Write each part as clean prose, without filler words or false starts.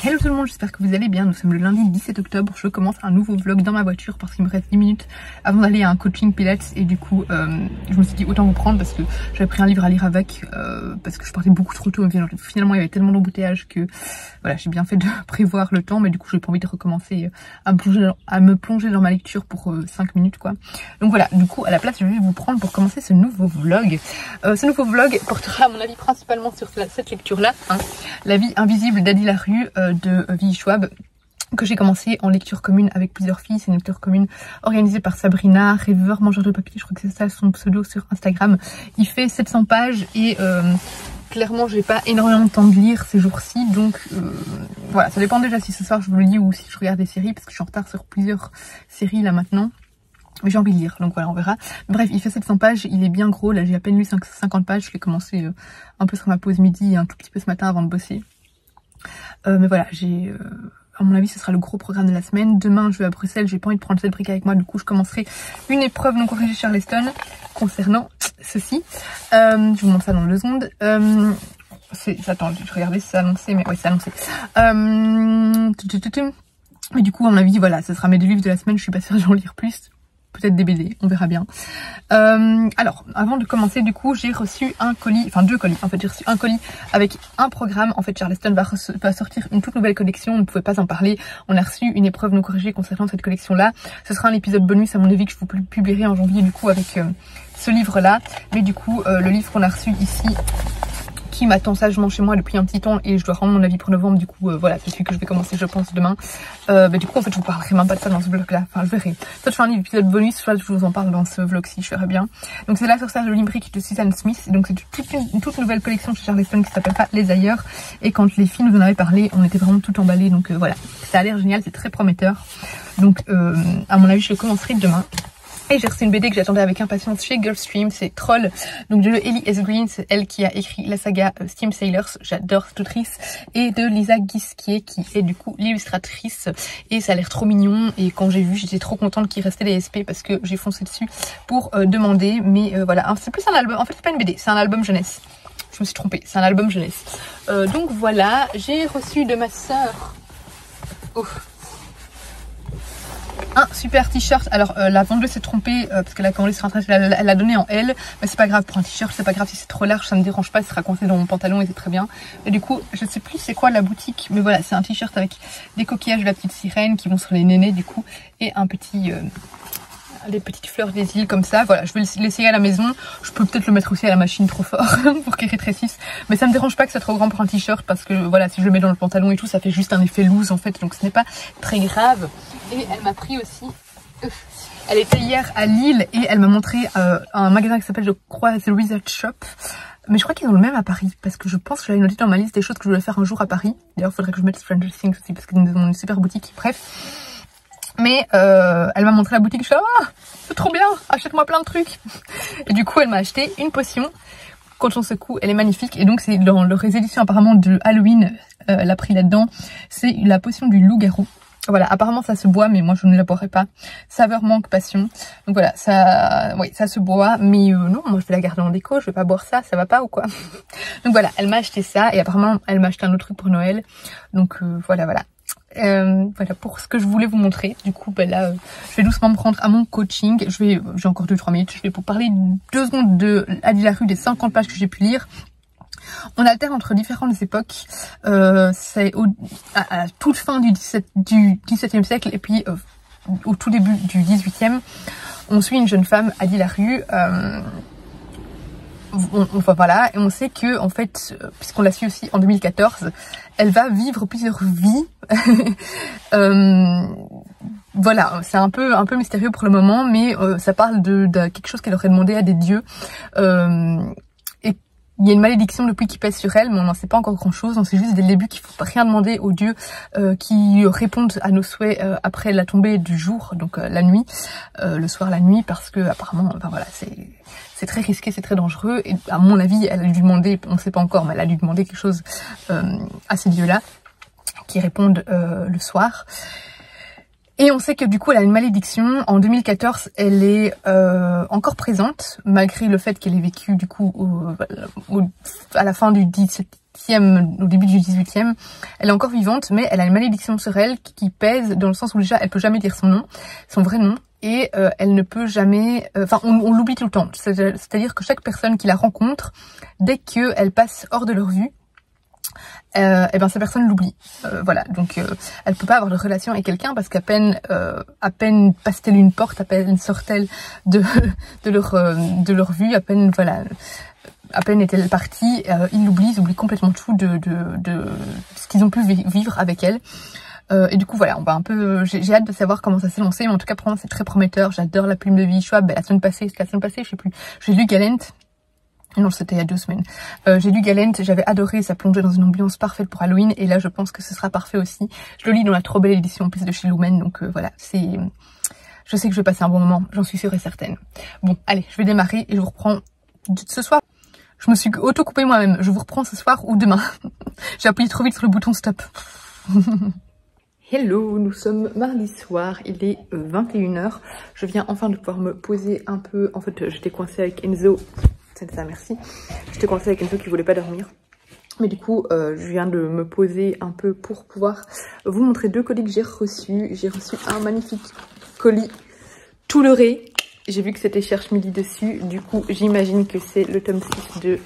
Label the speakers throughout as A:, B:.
A: Hello tout le monde, j'espère que vous allez bien. Nous sommes le lundi 17 octobre. Je commence un nouveau vlog dans ma voiture parce qu'il me reste 10 minutes avant d'aller à un coaching pilates. Et du coup, je me suis dit autant vous prendre parce que j'avais pris un livre à lire avec parce que je partais beaucoup trop tôt. Mais finalement, il y avait tellement d'embouteillages que voilà, j'ai bien fait de prévoir le temps. Mais du coup, j'ai pas envie de recommencer à me plonger dans ma lecture pour 5 minutes quoi. Donc voilà, du coup, à la place, je vais vous prendre pour commencer ce nouveau vlog. Ce nouveau vlog portera à mon avis principalement sur cette lecture-là, hein, La vie invisible d'Adi Larue de Vi Schwab, que j'ai commencé en lecture commune avec plusieurs filles. C'est une lecture commune organisée par Sabrina, rêveur mangeur de papier, je crois que c'est ça son pseudo sur Instagram. Il fait 700 pages et clairement j'ai pas énormément de temps de lire ces jours-ci, donc voilà, ça dépend déjà si ce soir je vous le lis ou si je regarde des séries, parce que je suis en retard sur plusieurs séries là maintenant. Mais j'ai envie de lire, donc voilà, on verra. Bref, il fait 700 pages, il est bien gros, là j'ai à peine lu 50 pages, je l'ai commencé un peu sur ma pause midi et un tout petit peu ce matin avant de bosser. Mais voilà, j'ai... à mon avis, ce sera le gros programme de la semaine. Demain, je vais à Bruxelles, j'ai pas envie de prendre cette brique avec moi, du coup je commencerai une épreuve non corrigée Charleston concernant ceci. Je vous montre ça dans 2 secondes. Attends, je vais regarder si c'est annoncé, mais ouais, c'est annoncé. Mais du coup, à mon avis, voilà, ce sera mes 2 livres de la semaine, je suis pas sûre d'en lire plus. Peut-être des BD, on verra bien. Alors, avant de commencer, du coup, j'ai reçu un colis, enfin 2 colis. En fait, j'ai reçu un colis avec un programme. En fait, Charleston va sortir une toute nouvelle collection. On ne pouvait pas en parler. On a reçu une épreuve non corrigée concernant cette collection-là. Ce sera un épisode bonus, à mon avis, que je vous publierai en janvier, du coup, avec ce livre-là. Mais du coup, le livre qu'on a reçu ici, qui m'attend sagement chez moi depuis un petit temps et je dois rendre mon avis pour novembre, du coup voilà, c'est celui que je vais commencer je pense demain. Du coup en fait je vous parlerai même pas de ça dans ce vlog là, enfin je verrai, soit je fais un épisode bonus, soit je vous en parle dans ce vlog ci, je verrai bien. Donc c'est là sur ça, le limerick de Susan Smith, donc c'est une toute nouvelle collection chez Charleston qui s'appelle pas Les Ailleurs, et quand les filles nous en avaient parlé on était vraiment tout emballés, donc voilà, ça a l'air génial, c'est très prometteur, donc à mon avis je le commencerai demain. Et j'ai reçu une BD que j'attendais avec impatience chez Girlstream, c'est Troll, donc de Ellie S. Green, c'est elle qui a écrit la saga Steam Sailors, j'adore cette autrice, et de Lisa Guisquier qui est du coup l'illustratrice, et ça a l'air trop mignon, et quand j'ai vu j'étais trop contente qu'il restait les SP parce que j'ai foncé dessus pour demander, mais voilà, c'est plus un album, en fait c'est pas une BD, c'est un album jeunesse, je me suis trompée, c'est un album jeunesse. Donc voilà, j'ai reçu de ma sœur... un super t-shirt. Alors la vendeuse s'est trompée parce qu'elle a commandé sur internet, elle l'a donné en L, mais c'est pas grave pour un t-shirt, c'est pas grave si c'est trop large, ça me dérange pas, il sera coincé dans mon pantalon et c'est très bien. Et du coup je sais plus c'est quoi la boutique, mais voilà, c'est un t-shirt avec des coquillages de la petite sirène qui vont sur les nénés du coup, et un petit des petites fleurs des îles comme ça. Voilà, je vais l'essayer à la maison, je peux peut-être le mettre aussi à la machine trop fort pour qu'il rétrécisse, mais ça me dérange pas que c'est trop grand pour un t-shirt parce que voilà, si je le mets dans le pantalon et tout, ça fait juste un effet loose en fait, donc ce n'est pas très grave. Et elle m'a pris aussi, elle était hier à Lille et elle m'a montré un magasin qui s'appelle, je crois, The Research Shop, mais je crois qu'ils ont le même à Paris, parce que je pense que j'avais noté dans ma liste des choses que je voulais faire un jour à Paris. D'ailleurs il faudrait que je mette Stranger Things aussi parce qu'ils ont une super boutique, bref. Mais elle m'a montré la boutique, je suis là, ah, c'est trop bien, achète-moi plein de trucs. Et du coup elle m'a acheté une potion, quand on secoue, elle est magnifique, et donc c'est dans leur édition apparemment de Halloween, elle a pris là-dedans, c'est la potion du loup-garou. Voilà, apparemment ça se boit, mais moi je ne la boirai pas. Saveur manque passion. Donc voilà, ça, oui, ça se boit, mais non, moi je vais la garder en déco, je vais pas boire ça, ça va pas ou quoi. Donc voilà, elle m'a acheté ça, et apparemment elle m'a acheté un autre truc pour Noël. Donc voilà. Voilà pour ce que je voulais vous montrer. Du coup là je vais doucement me prendre à mon coaching. J'ai encore 2-3 minutes. Je vais vous parler 2 secondes de Adi Larue, des 50 pages que j'ai pu lire. On alterne entre différentes époques. C'est à toute fin du XVIIe siècle et puis au tout début du XVIIIe. On suit une jeune femme, Adi Larue. Voilà, et on sait que en fait, puisqu'on l'a su aussi en 2014, elle va vivre plusieurs vies. Voilà, c'est un peu mystérieux pour le moment, mais ça parle de quelque chose qu'elle aurait demandé à des dieux. Et il y a une malédiction depuis qui pèse sur elle, mais on n'en sait pas encore grand chose. On sait juste dès le début qu'il faut rien demander aux dieux qui répondent à nos souhaits après la tombée du jour, donc la nuit, le soir, la nuit, parce que apparemment, enfin voilà, c'est très risqué, c'est très dangereux, et à mon avis, elle a dû demander, on ne sait pas encore, mais elle a dû demander quelque chose à ces dieux-là, qui répondent le soir. Et on sait que du coup elle a une malédiction. En 2014 elle est encore présente malgré le fait qu'elle ait vécu du coup à la fin du 17e, au début du 18e. Elle est encore vivante mais elle a une malédiction sur elle qui pèse dans le sens où déjà elle peut jamais dire son nom, son vrai nom. Et elle ne peut jamais... Enfin, on l'oublie tout le temps. C'est-à-dire que chaque personne qui la rencontre, dès qu'elle passe hors de leur vue, et ben cette personne l'oublie. Voilà, donc elle peut pas avoir de relation avec quelqu'un parce qu'à peine passe-t-elle une porte, à peine sort-elle de leur vue, à peine voilà, à peine est-elle partie, ils l'oublient, ils oublient complètement tout de ce qu'ils ont pu vivre avec elle. Et du coup voilà, on va un peu, j'ai hâte de savoir comment ça s'est lancé, mais en tout cas pour moi c'est très prometteur. J'adore la plume de Vie Schwab. La semaine passée, je sais plus, j'ai lu Galent. Non, c'était il y a 2 semaines. J'ai lu Galent, j'avais adoré, ça plongeait dans une ambiance parfaite pour Halloween, et là je pense que ce sera parfait aussi. Je le lis dans la trop belle édition en plus de chez Lumen, donc voilà, je sais que je vais passer un bon moment, j'en suis sûre et certaine. Bon, allez, je vais démarrer et je vous reprends ce soir. Je me suis auto-coupée moi-même, je vous reprends ce soir ou demain. J'ai appuyé trop vite sur le bouton stop. Hello, nous sommes mardi soir, il est 21h. Je viens enfin de pouvoir me poser un peu. En fait, j'étais coincée avec Enzo. C'est ça, merci. J'étais coincée avec Enzo qui voulait pas dormir. Mais du coup, je viens de me poser un peu pour pouvoir vous montrer 2 colis que j'ai reçus. J'ai reçu un magnifique colis tout leurré. J'ai vu que c'était Cherche Midi dessus. Du coup, j'imagine que c'est le tome 6 de...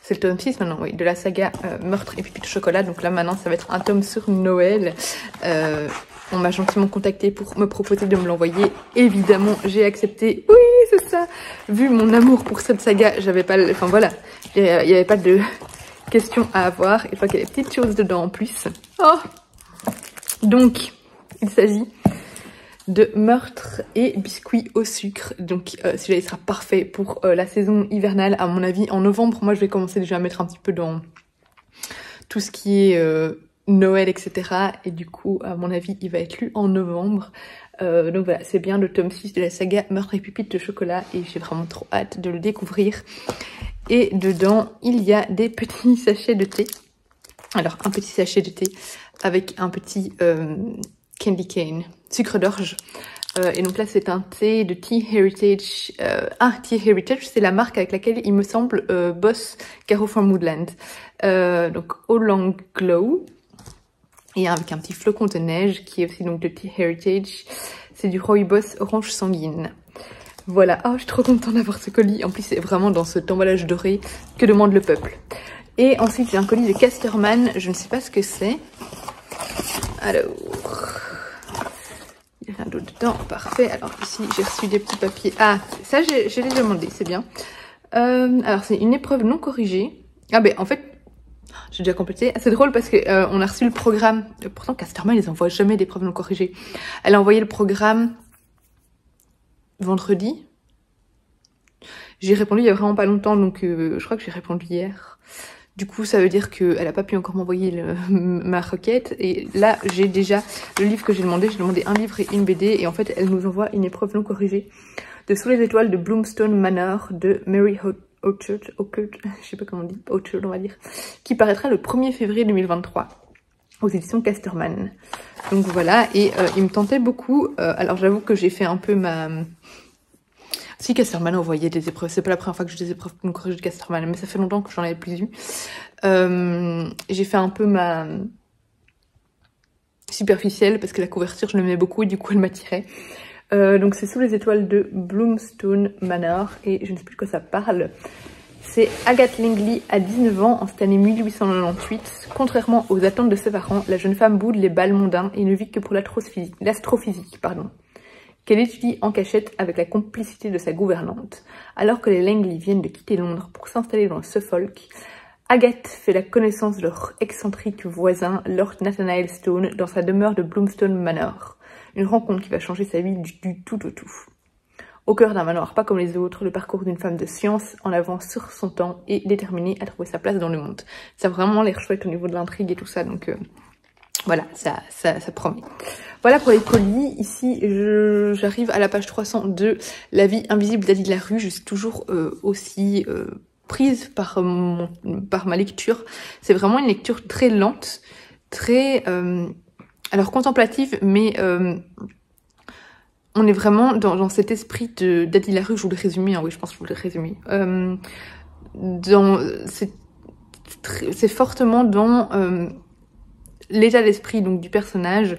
A: c'est le tome 6 maintenant, oui, de la saga Meurtre et Pépites de chocolat. Donc là, maintenant, ça va être un tome sur Noël. On m'a gentiment contacté pour me proposer de me l'envoyer. Évidemment, j'ai accepté. Oui, c'est ça. Vu mon amour pour cette saga, j'avais pas... Enfin voilà, il n'y avait pas de questions à avoir. Il faut qu'il y ait des petites choses dedans en plus. Oh. Donc, il s'agit de Meurtre et Biscuits au sucre. Donc celui-là il sera parfait pour la saison hivernale à mon avis. En novembre, moi je vais commencer déjà à mettre un petit peu dans tout ce qui est Noël, etc. Et du coup à mon avis il va être lu en novembre. Donc voilà, c'est bien le tome 6 de la saga Meurtre et Pépites de chocolat et j'ai vraiment trop hâte de le découvrir. Et dedans il y a des petits sachets de thé. Alors un petit sachet de thé avec un petit candy cane, sucre d'orge. Et donc là c'est un thé de Tea Heritage. Tea Heritage c'est la marque avec laquelle il me semble bosse Caro from Woodland. Donc Oolong Glow. Et avec un petit flocon de neige qui est aussi donc de Tea Heritage. C'est du Rooibos orange sanguine. Voilà, oh je suis trop contente d'avoir ce colis. En plus c'est vraiment dans cet emballage doré que demande le peuple. Et ensuite j'ai un colis de Casterman, je ne sais pas ce que c'est. Alors... il n'y a rien d'autre dedans, parfait. Alors ici j'ai reçu des petits papiers. Ah, ça je l'ai demandé, c'est bien. Alors c'est une épreuve non corrigée. Ah ben en fait, j'ai déjà complété. C'est drôle parce que on a reçu le programme. Pourtant Casterman ils envoient jamais d'épreuves non corrigées. Elle a envoyé le programme vendredi. J'ai répondu il y a vraiment pas longtemps, donc je crois que j'ai répondu hier. Du coup, ça veut dire qu'elle n'a pas pu encore m'envoyer ma requête. Et là, j'ai déjà le livre que j'ai demandé. J'ai demandé un livre et une BD. Et en fait, elle nous envoie une épreuve non corrigée de Sous les étoiles de Bloomstone Manor de Mary Orchard, je sais pas comment on dit, Orchard on va dire, qui paraîtra le 1er février 2023 aux éditions Casterman. Donc voilà, et il me tentait beaucoup. Alors j'avoue que j'ai fait un peu ma... Si Casterman envoyait des épreuves, c'est pas la première fois que j'ai des épreuves non corrigées de Casterman, mais ça fait longtemps que j'en avais plus eu. J'ai fait un peu ma superficielle parce que la couverture je l'aimais beaucoup et du coup elle m'attirait. Donc c'est Sous les étoiles de Bloomstone Manor et je ne sais plus de quoi ça parle. C'est Agathe Langley à 19 ans en cette année 1898. Contrairement aux attentes de ses parents, la jeune femme boude les bals mondains et ne vit que pour l'astrophysique, qu'elle étudie en cachette avec la complicité de sa gouvernante. Alors que les Langley viennent de quitter Londres pour s'installer dans le Suffolk, Agathe fait la connaissance de leur excentrique voisin, Lord Nathaniel Stone, dans sa demeure de Bloomstone Manor. Une rencontre qui va changer sa vie du tout au tout. Au cœur d'un manoir pas comme les autres, le parcours d'une femme de science en avance sur son temps et déterminée à trouver sa place dans le monde. Ça a vraiment l'air chouette au niveau de l'intrigue et tout ça, donc voilà, ça promet. Voilà pour les colis. Ici, j'arrive à la page 302, La vie invisible d'Adi de la Rue. Je suis toujours aussi prise par ma lecture. C'est vraiment une lecture très lente, très... alors contemplative, mais on est vraiment dans cet esprit d'Adi Larue. Je vous le résumer, hein, oui, je pense que je vous le résumer. C'est fortement dans l'état d'esprit donc du personnage,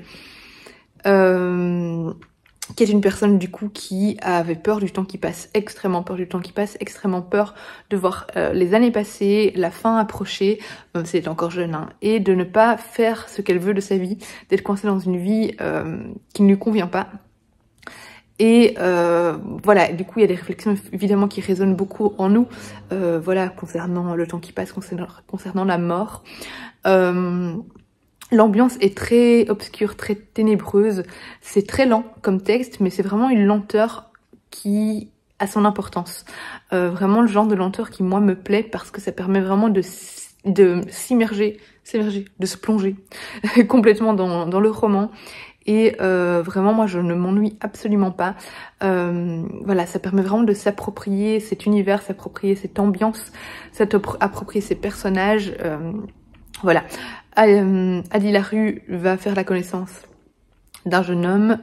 A: qui est une personne du coup qui avait peur du temps qui passe, extrêmement peur du temps qui passe, extrêmement peur de voir les années passer, la fin approcher, même si elle est encore jeune, hein, et de ne pas faire ce qu'elle veut de sa vie, d'être coincée dans une vie qui ne lui convient pas. Et voilà, du coup il y a des réflexions évidemment qui résonnent beaucoup en nous, voilà, concernant le temps qui passe, concernant la mort. L'ambiance est très obscure, très ténébreuse, c'est très lent comme texte, mais c'est vraiment une lenteur qui a son importance. Vraiment le genre de lenteur qui moi me plaît parce que ça permet vraiment de s'immerger, de se plonger complètement dans le roman. Et vraiment moi je ne m'ennuie absolument pas. Voilà, ça permet vraiment de s'approprier cet univers, s'approprier cette ambiance, s'approprier ces personnages. Voilà, Adi Larue va faire la connaissance d'un jeune homme.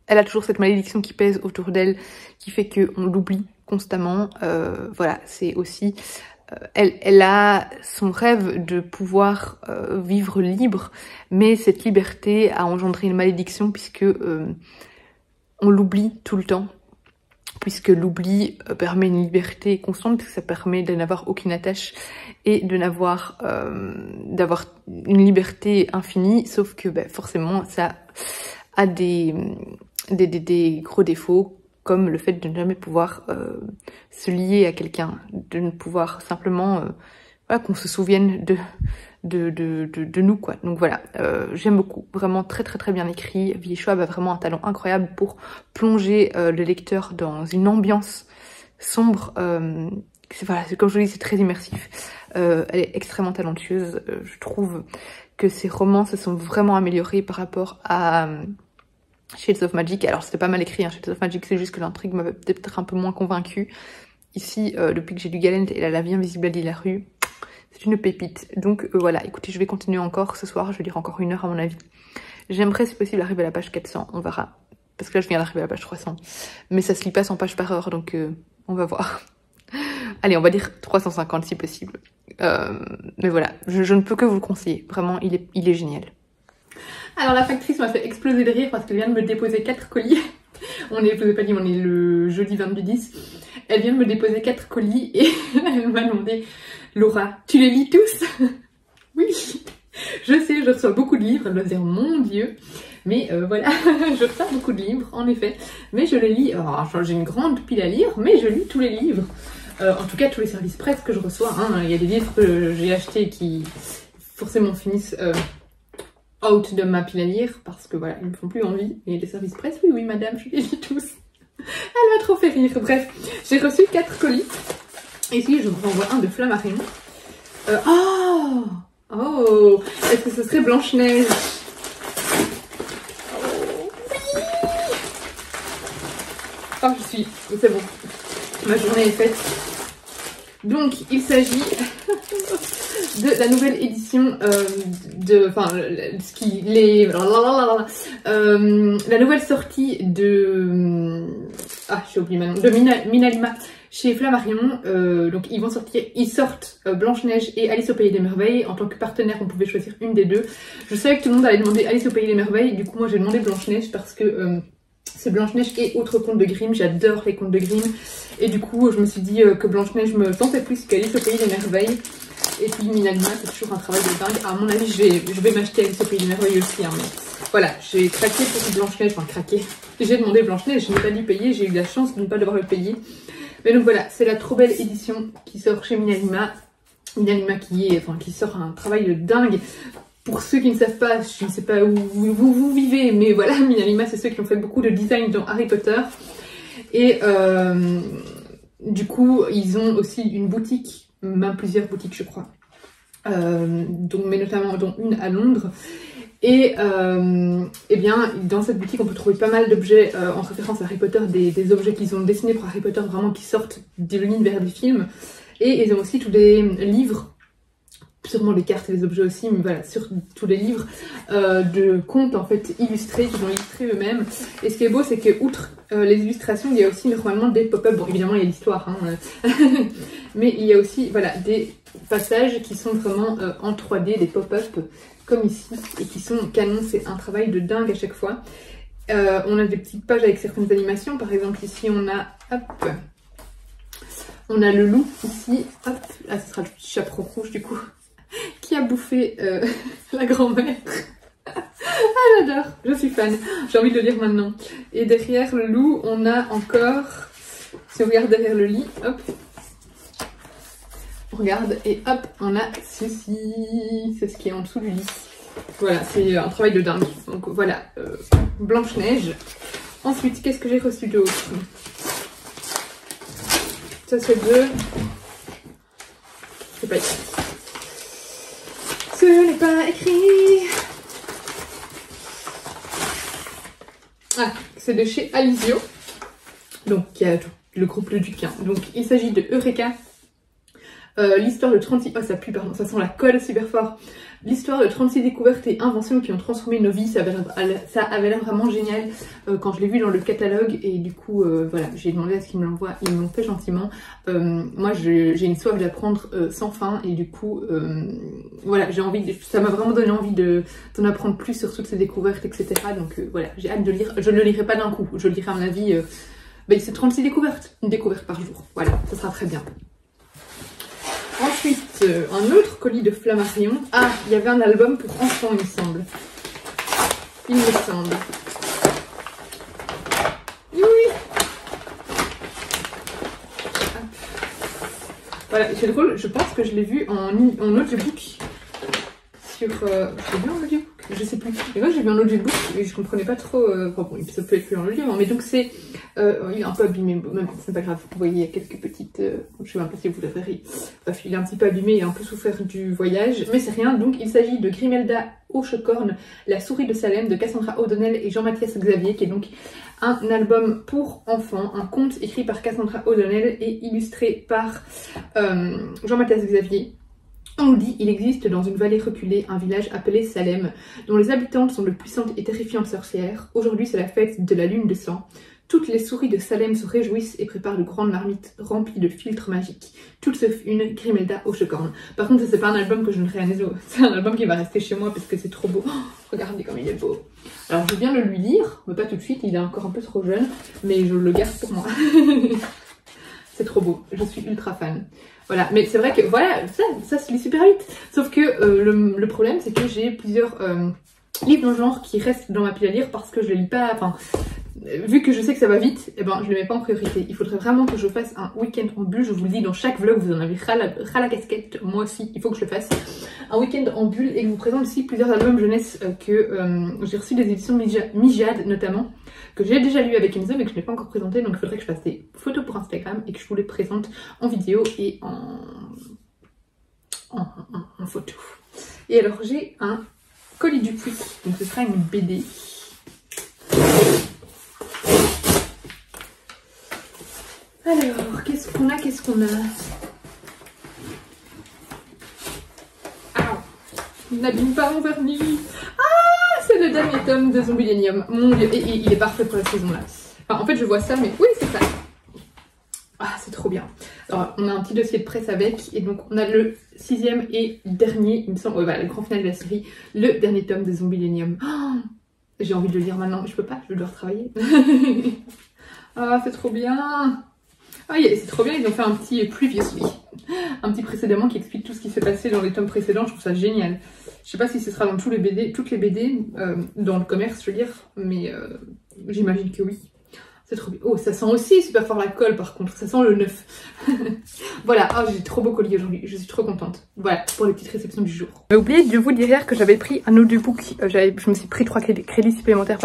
A: Elle a toujours cette malédiction qui pèse autour d'elle, qui fait qu'on l'oublie constamment. Voilà, c'est aussi... Elle a son rêve de pouvoir vivre libre, mais cette liberté a engendré une malédiction puisque on l'oublie tout le temps. Puisque l'oubli permet une liberté constante, puisque ça permet de n'avoir aucune attache et de n'avoir d'avoir une liberté infinie, sauf que forcément ça a des gros défauts, comme le fait de ne jamais pouvoir se lier à quelqu'un, de ne pouvoir simplement voilà, qu'on se souvienne de nous, quoi. Donc voilà, j'aime beaucoup, vraiment très bien écrit. Vi Schwab a vraiment un talent incroyable pour plonger le lecteur dans une ambiance sombre. Voilà, comme je vous dis, c'est très immersif. Elle est extrêmement talentueuse. Je trouve que ses romans se sont vraiment améliorés par rapport à Shades of Magic. Alors c'était pas mal écrit, hein, Shades of Magic, c'est juste que l'intrigue m'avait peut-être un peu moins convaincue. Ici, depuis que j'ai lu Galent et La vie invisible d'Adi Larue, c'est une pépite. Donc voilà, écoutez, je vais continuer encore ce soir, je vais lire encore 1 heure à mon avis. J'aimerais si possible arriver à la page 400, on verra. Parce que là je viens d'arriver à la page 300. Mais ça se lit pas 100 pages par heure, donc on va voir. Allez, on va dire 350 si possible. Mais voilà, je ne peux que vous le conseiller. Vraiment, il est génial. Alors la factrice m'a fait exploser de rire parce qu'elle vient de me déposer 4 colis. On est, je vous ai pas dit, on est le jeudi 22/10. Elle vient de me déposer 4 colis et elle m'a demandé: Laura, tu les lis tous? Oui, je sais, je reçois beaucoup de livres. Elle doit dire mon Dieu. Mais voilà, je reçois beaucoup de livres, en effet. Mais je les lis, j'ai une grande pile à lire, mais je lis tous les livres. En tout cas, tous les services presse que je reçois. Hein. Il y a des livres que j'ai achetés qui forcément finissent out de ma pile à lire parce que voilà, ils me font plus envie. Et les services presse, oui madame, je les lis tous. Elle m'a trop fait rire. Bref, j'ai reçu 4 colis. Ici, je vous envoie un de Flammarion. Oh, est-ce que ce serait Blanche-Neige? Oh, c'est bon. Ma journée est faite. Donc, il s'agit de la nouvelle édition la nouvelle sortie de j'ai oublié maintenant, de Minalima chez Flammarion. Donc ils sortent Blanche-Neige et Alice au Pays des Merveilles. En tant que partenaire, on pouvait choisir une des deux. Je savais que tout le monde allait demander Alice au Pays des Merveilles, du coup moi j'ai demandé Blanche-Neige parce que c'est Blanche-Neige et autres contes de Grimm, j'adore les contes de Grimm. Et du coup, je me suis dit que Blanche-Neige me tentait plus qu'Alice au Pays des Merveilles. Et puis Minalima, c'est toujours un travail de dingue. À mon avis, je vais m'acheter Alice au Pays des Merveilles aussi. Hein, mais voilà, j'ai craqué pour Blanche-Neige, enfin craqué. J'ai demandé Blanche-Neige, je n'ai pas dû payer, j'ai eu la chance de ne pas devoir le payer. Mais donc voilà, c'est la trop belle édition qui sort chez Minalima. Minalima qui sort un travail de dingue. Pour ceux qui ne savent pas, je ne sais pas où vous vivez, mais voilà, Minalima, c'est ceux qui ont fait beaucoup de design dans Harry Potter. Et du coup, ils ont aussi une boutique, même plusieurs boutiques, je crois. Mais notamment dont une à Londres. Et bien, dans cette boutique, on peut trouver pas mal d'objets en référence à Harry Potter, des objets qu'ils ont dessinés pour Harry Potter, vraiment qui sortent de l'univers des films. Et ils ont aussi tous des livres sûrement les cartes et les objets aussi, mais voilà, sur tous les livres de contes en fait illustrés, qu'ils ont illustrés eux-mêmes. Et ce qui est beau, c'est que outre les illustrations, il y a aussi normalement des pop-up. Bon, évidemment, il y a l'histoire, hein, mais il y a aussi voilà, des passages qui sont vraiment en 3D, des pop-up comme ici, et qui sont canons. C'est un travail de dingue à chaque fois. On a des petites pages avec certaines animations, par exemple ici on a, hop, on a le loup ici, hop, là ce sera le petit chaperon rouge du coup, qui a bouffé la grand-mère. Ah j'adore, je suis fan, j'ai envie de le lire maintenant. Et derrière le loup on a encore, si on regarde derrière le lit, hop, on regarde et hop, on a ceci, c'est ce qui est en dessous du lit. Voilà, c'est un travail de dingue. Donc voilà, Blanche-Neige. Ensuite, qu'est-ce que j'ai reçu d'autre? Ça c'est de... C'est pas écrit. Ce n'est pas écrit. Ah, c'est de chez Alizio. Donc, il y a le groupe Le Duc. Hein. Donc, il s'agit de Eureka. L'histoire de 36... Oh, ça pue, pardon. Ça sent la colle super fort. L'histoire de 36 découvertes et inventions qui ont transformé nos vies. Ça avait l'air vraiment génial quand je l'ai vu dans le catalogue. Et du coup, voilà, j'ai demandé à ce qu'ils me l'envoient. Ils me l'ont fait gentiment. Moi, j'ai une soif d'apprendre sans fin. Et du coup, voilà, j'ai envie... Ça m'a vraiment donné envie d'en apprendre plus sur toutes ces découvertes, etc. Donc voilà, j'ai hâte de lire. Je ne le lirai pas d'un coup. Je le lirai à mon avis... c'est 36 découvertes. Une découverte par jour. Voilà, ça sera très bien. Ensuite, un autre colis de Flammarion. Ah, il y avait un album pour enfants, il me semble. Il me semble. Oui. Voilà, c'est drôle, je pense que je l'ai vu en audiobook. Sur... je l'ai vu en audiobook, je sais plus. Et moi j'ai vu en audiobook et je comprenais pas trop... Enfin bon, ça peut être plus en audio, mais donc c'est... il est un peu abîmé, même c'est pas grave. Vous voyez, il y a quelques petites... je sais même pas si vous la verrez. Bref, il est un petit peu abîmé, il a un peu souffert du voyage. Mais c'est rien, donc il s'agit de Grimelda Hochecorne, La souris de Salem, de Cassandra O'Donnell et Jean-Mathias Xavier, qui est donc un album pour enfants, un conte écrit par Cassandra O'Donnell et illustré par Jean-Mathias Xavier. On nous dit, il existe dans une vallée reculée un village appelé Salem, dont les habitantes sont de puissantes et terrifiantes sorcières. Aujourd'hui, c'est la fête de la lune de sang. Toutes les souris de Salem se réjouissent et préparent de grandes marmites remplies de filtres magiques. Toutes sauf une, Grimelda Hochecorne. Par contre, ça c'est pas un album que je ne réalise, c'est un album qui va rester chez moi parce que c'est trop beau. Oh, regardez comme il est beau. Alors je viens de le lui lire, mais pas tout de suite, il est encore un peu trop jeune, mais je le garde pour moi. C'est trop beau, je suis ultra fan. Voilà, mais c'est vrai que voilà, ça se lit super vite. Sauf que le problème, c'est que j'ai plusieurs livres dans le genre qui restent dans ma pile à lire parce que je les lis pas. Enfin, vu que je sais que ça va vite, eh ben, je les mets pas en priorité. Il faudrait vraiment que je fasse un week-end en bulle. Je vous le dis dans chaque vlog, vous en avez ras la casquette. Moi aussi, il faut que je le fasse. Un week-end en bulle et que je vous présente aussi plusieurs albums jeunesse que j'ai reçu des éditions Mijad notamment, que j'ai déjà lu avec Enzo mais que je n'ai pas encore présenté. Donc il faudrait que je fasse des photos pour Instagram et que je vous les présente en vidéo et en photo. Et alors j'ai un colis du Puy, donc ce sera une BD. Alors, qu'est-ce qu'on a Ah, n'abîme pas mon vernis. Ah, c'est le dernier tome de Zombielenium. Mon dieu, et il est parfait pour la saison là. Enfin, en fait, je vois ça, mais oui, c'est ça. Ah, c'est trop bien. Alors, on a un petit dossier de presse avec, et donc on a le 6e et dernier, il me semble, ouais, voilà, le grand final de la série, le dernier tome de Zombielenium. Oh, j'ai envie de le lire maintenant, mais je peux pas, je dois retravailler. Ah, c'est trop bien. Ah, c'est trop bien, ils ont fait un petit previously, un petit précédemment qui explique tout ce qui s'est passé dans les tomes précédents. Je trouve ça génial. Je sais pas si ce sera dans toutes les BD, dans le commerce, je veux dire, mais j'imagine que oui. C'est trop bien. Oh, ça sent aussi super fort la colle par contre, ça sent le neuf. Voilà, oh, j'ai trop beau colis aujourd'hui, je suis trop contente. Voilà, pour les petites réceptions du jour. J'ai oublié de vous dire hier que j'avais pris un audiobook, je me suis pris 3 crédits supplémentaires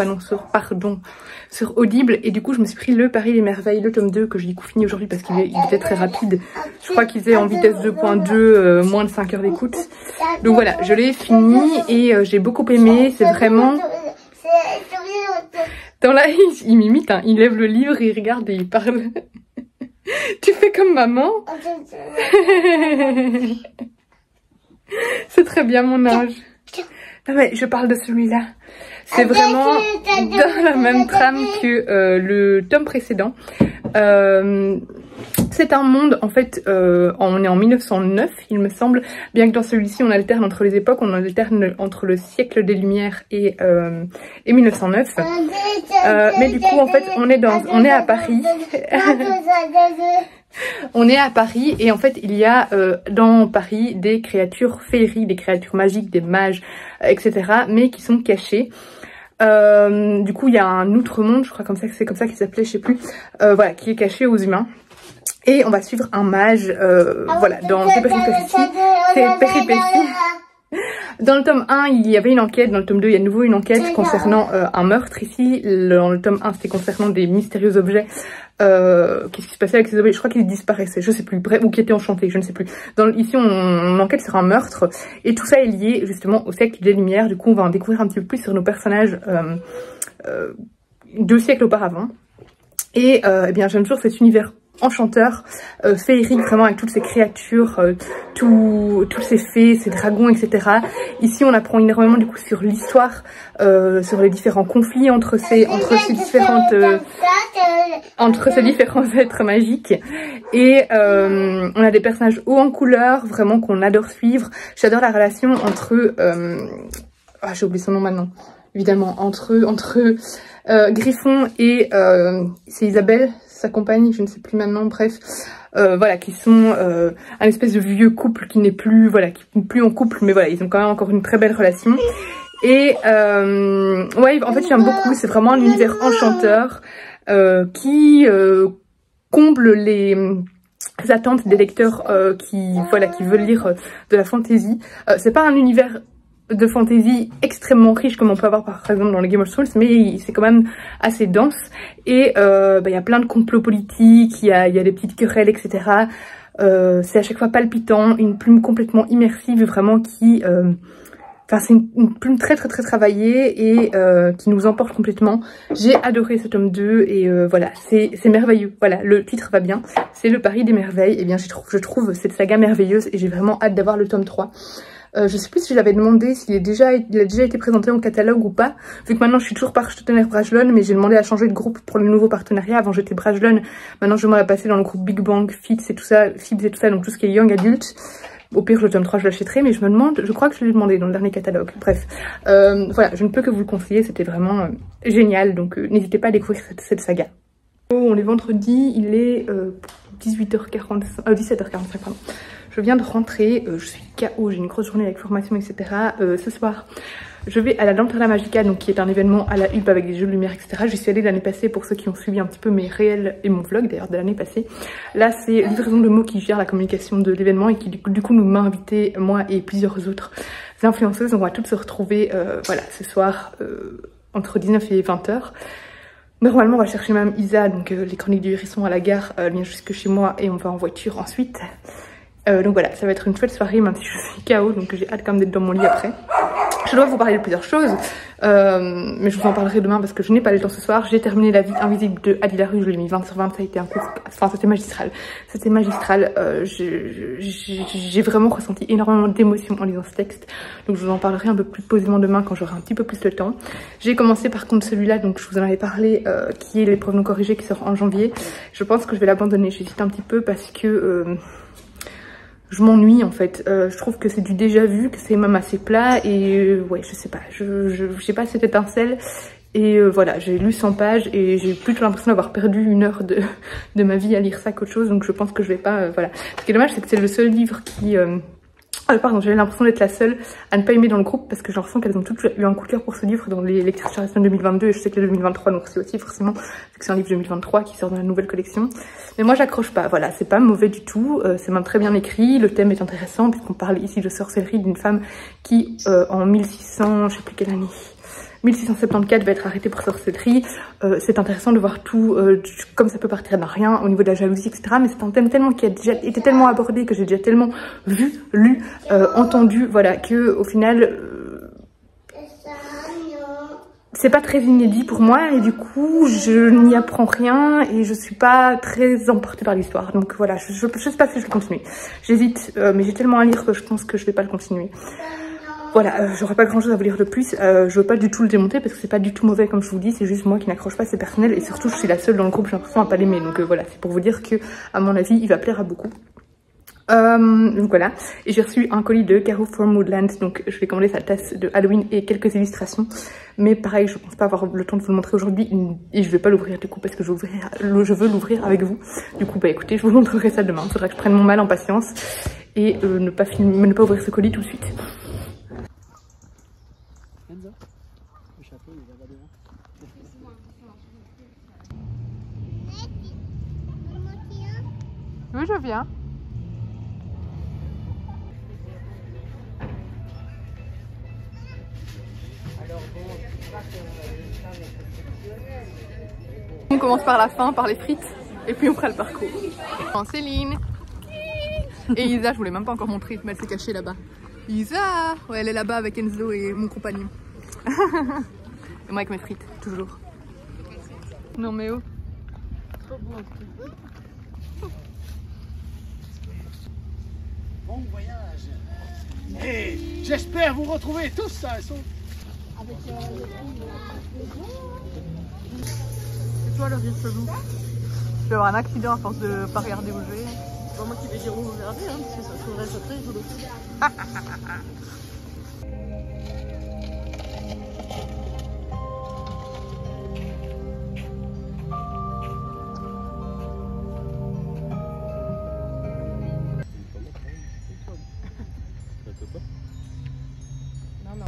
A: sur Audible, et du coup je me suis pris Le Paris des Merveilles, le tome 2, que j'ai du coup fini aujourd'hui parce qu'il était très rapide. Je crois qu'il était en vitesse 2.2, moins de 5 heures d'écoute. Donc voilà, je l'ai fini et j'ai beaucoup aimé, c'est vraiment... Dans la il m'imite, hein. Il lève le livre, il regarde et il parle. Tu fais comme maman. C'est très bien mon ange. Non mais je parle de celui-là. C'est vraiment dans la même trame que le tome précédent. C'est un monde, en fait, on est en 1909, il me semble, bien que dans celui-ci, on alterne entre les époques, on alterne entre le siècle des Lumières et 1909. Mais du coup, en fait, on est à Paris. On est à Paris et en fait, il y a dans Paris des créatures féeries, des créatures magiques, des mages, etc., mais qui sont cachées. Du coup, il y a un outre-monde, je crois comme ça, c'est comme ça qu'il s'appelait, je sais plus, voilà, qui est caché aux humains. Et on va suivre un mage, voilà, dans ses péripéties. Dans le tome 1, il y avait une enquête, dans le tome 2, il y a de nouveau une enquête concernant un meurtre ici. Dans le tome 1, c'était concernant des mystérieux objets. Qu'est-ce qui se passait avec ces objets? Je crois qu'ils disparaissaient, je sais plus, bref, ou qui étaient enchantés, je ne sais plus. Ici, on enquête sur un meurtre, et tout ça est lié justement au siècle des Lumières. Du coup, on va en découvrir un petit peu plus sur nos personnages 2 siècles auparavant. Et eh bien, j'aime toujours cet univers enchanteur, féerique, vraiment avec toutes ces créatures, tous ces fées, ces dragons, etc. Ici on apprend énormément du coup sur l'histoire, sur les différents conflits entre ces différents êtres magiques. Et on a des personnages hauts en couleur, vraiment qu'on adore suivre. J'adore la relation entre j'ai oublié son nom maintenant, évidemment, entre Griffon et c'est Isabelle, sa compagne, je ne sais plus maintenant, bref, voilà, qui sont un espèce de vieux couple qui n'est plus, voilà, qui n'est plus en couple, mais voilà, ils ont quand même encore une très belle relation. Et ouais, en fait, j'aime beaucoup, c'est vraiment un univers enchanteur qui comble les attentes des lecteurs qui veulent lire de la fantasy. C'est pas un univers de fantasy extrêmement riche comme on peut avoir par exemple dans les Game of Thrones, mais c'est quand même assez dense et y a plein de complots politiques, il y a des petites querelles, etc. C'est à chaque fois palpitant, une plume complètement immersive vraiment qui c'est une plume très travaillée et qui nous emporte complètement. J'ai adoré ce tome 2 et voilà, c'est merveilleux. Voilà, le titre va bien, c'est le Paris des merveilles. Et bien je trouve cette saga merveilleuse et j'ai vraiment hâte d'avoir le tome 3. Je sais plus si je l'avais demandé s'il a déjà été présenté en catalogue ou pas, vu que maintenant je suis toujours partenaire Brajlon, mais j'ai demandé à changer de groupe pour le nouveau partenariat. Avant j'étais Brajlon, maintenant je m'en passer dans le groupe Big Bang, Fibs et tout ça, donc tout ce qui est Young Adult. Au pire le tome 3 je l'achèterai, mais je me demande, je crois que je l'ai demandé dans le dernier catalogue. Bref, voilà, je ne peux que vous le conseiller, c'était vraiment génial, donc n'hésitez pas à découvrir cette saga. On est vendredi, il est 17h45, pardon. Je viens de rentrer, je suis KO, j'ai une grosse journée avec formation, etc. Ce soir, je vais à la Lanterna Magica, donc qui est un événement à la Hulpe avec des jeux de lumière, etc. J'y suis allée l'année passée pour ceux qui ont suivi un petit peu mes réels et mon vlog d'ailleurs de l'année passée. Là, c'est Livraison de mots qui gère la communication de l'événement et qui du coup nous m'a invité, moi et plusieurs autres influenceuses. On va toutes se retrouver voilà, ce soir entre 19 et 20h. Normalement, on va chercher Mme Isa, donc les chroniques du hérisson à la gare, elle vient jusque chez moi et on va en voiture ensuite. Donc voilà, ça va être une chouette soirée, même si je suis KO, donc j'ai hâte quand même d'être dans mon lit après. Je dois vous parler de plusieurs choses, mais je vous en parlerai demain parce que je n'ai pas le temps ce soir. J'ai terminé La vie invisible de Adi Larue, je l'ai mis 20 sur 20, ça a été un cours, enfin c'était magistral. C'était magistral, j'ai vraiment ressenti énormément d'émotions en lisant ce texte, donc je vous en parlerai un peu plus posément demain quand j'aurai un petit peu plus de temps. J'ai commencé par contre celui-là, donc je vous en avais parlé, qui est L'épreuve non corrigée, qui sort en janvier. Je pense que je vais l'abandonner, j'hésite un petit peu parce que... je m'ennuie en fait, je trouve que c'est du déjà vu, que c'est même assez plat et ouais je sais pas, j'ai pas cette étincelle et voilà, j'ai lu 100 pages et j'ai plutôt l'impression d'avoir perdu 1 heure de ma vie à lire ça qu'autre chose, donc je pense que je vais pas, voilà. Ce qui est dommage c'est que c'est le seul livre qui... pardon, j'avais l'impression d'être la seule à ne pas aimer dans le groupe parce que j'ai l'impression qu'elles ont toutes eu un coup de cœur pour ce livre dans les lectures de 2022 et je sais que le 2023 donc c'est aussi forcément vu que c'est un livre 2023 qui sort dans la nouvelle collection. Mais moi j'accroche pas, voilà, c'est pas mauvais du tout, c'est même très bien écrit, le thème est intéressant puisqu'on parle ici de sorcellerie d'une femme qui en 1600, je sais plus quelle année, 1674 va être arrêtée pour sorcellerie. C'est intéressant de voir tout comme ça peut partir d'un rien au niveau de la jalousie, etc. Mais c'est un thème tellement qui a déjà été tellement abordé, que j'ai déjà tellement vu, lu, entendu, voilà, que au final c'est pas très inédit pour moi et du coup je n'y apprends rien et je suis pas très emportée par l'histoire. Donc voilà, je sais pas si je vais continuer. J'hésite, mais j'ai tellement à lire que je pense que je vais pas le continuer. Voilà, j'aurais pas grand chose à vous lire de plus. Je veux pas du tout le démonter parce que c'est pas du tout mauvais comme je vous dis, c'est juste moi qui n'accroche pas, c'est personnel et surtout je suis la seule dans le groupe, j'ai l'impression à pas l'aimer. Donc voilà, c'est pour vous dire que à mon avis il va plaire à beaucoup. Donc voilà, et j'ai reçu un colis de Caro from Woodland, donc je vais commander sa tasse de Halloween et quelques illustrations, mais pareil je pense pas avoir le temps de vous le montrer aujourd'hui et je vais pas l'ouvrir du coup parce que je veux l'ouvrir avec vous. Du coup bah écoutez, je vous montrerai ça demain, il faudra que je prenne mon mal en patience et ne pas ouvrir ce colis tout de suite. Oui, je viens. On commence par la fin, par les frites, et puis on fera le parcours. Céline et Isa, je voulais même pas encore montrer, mais elle s'est cachée là-bas. Isa, ouais, elle est là-bas avec Enzo et mon compagnon. Et moi avec mes frites, toujours. Non mais oh. Trop beau.
B: Bon voyage. Et j'espère vous retrouver tous ça. Avec
A: c'est toi le rire chelou. Je vais avoir un accident à force de pas regarder où je vais.
C: C'est pas moi qui vais dire où vous regardez, hein, parce que ça trouverait ça très rigolo.
D: Maman,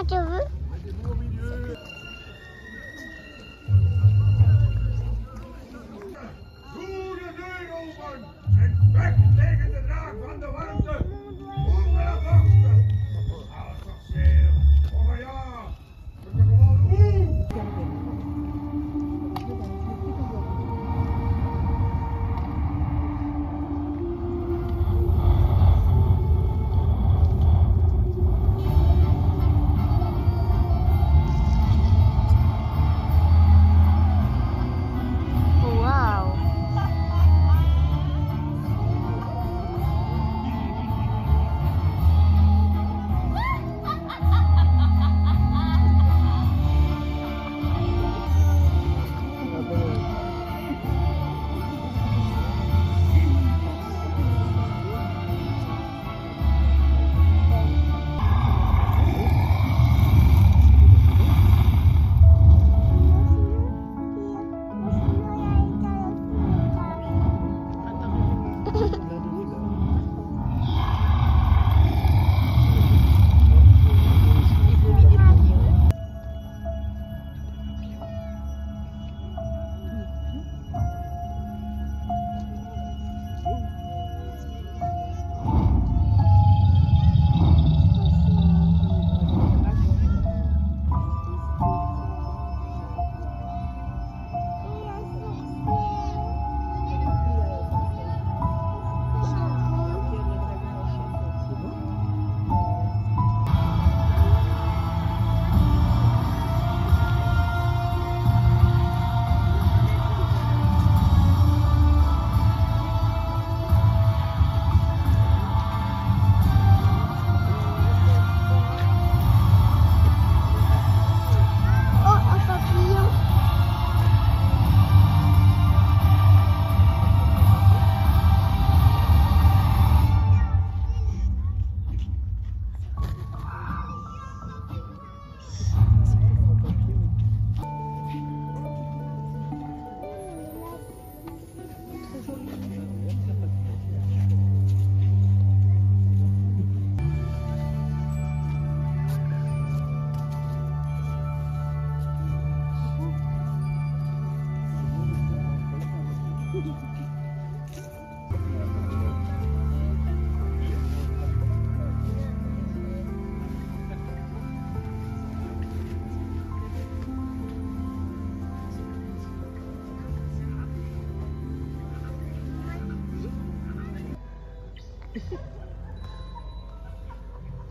D: tu veux?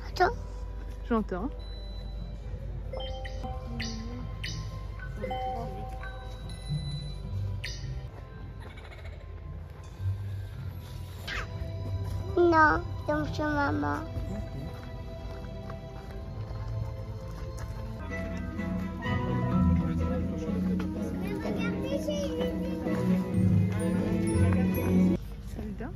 D: Attends.
A: J'entends.
D: Non, comme chez maman.
A: Celui-là.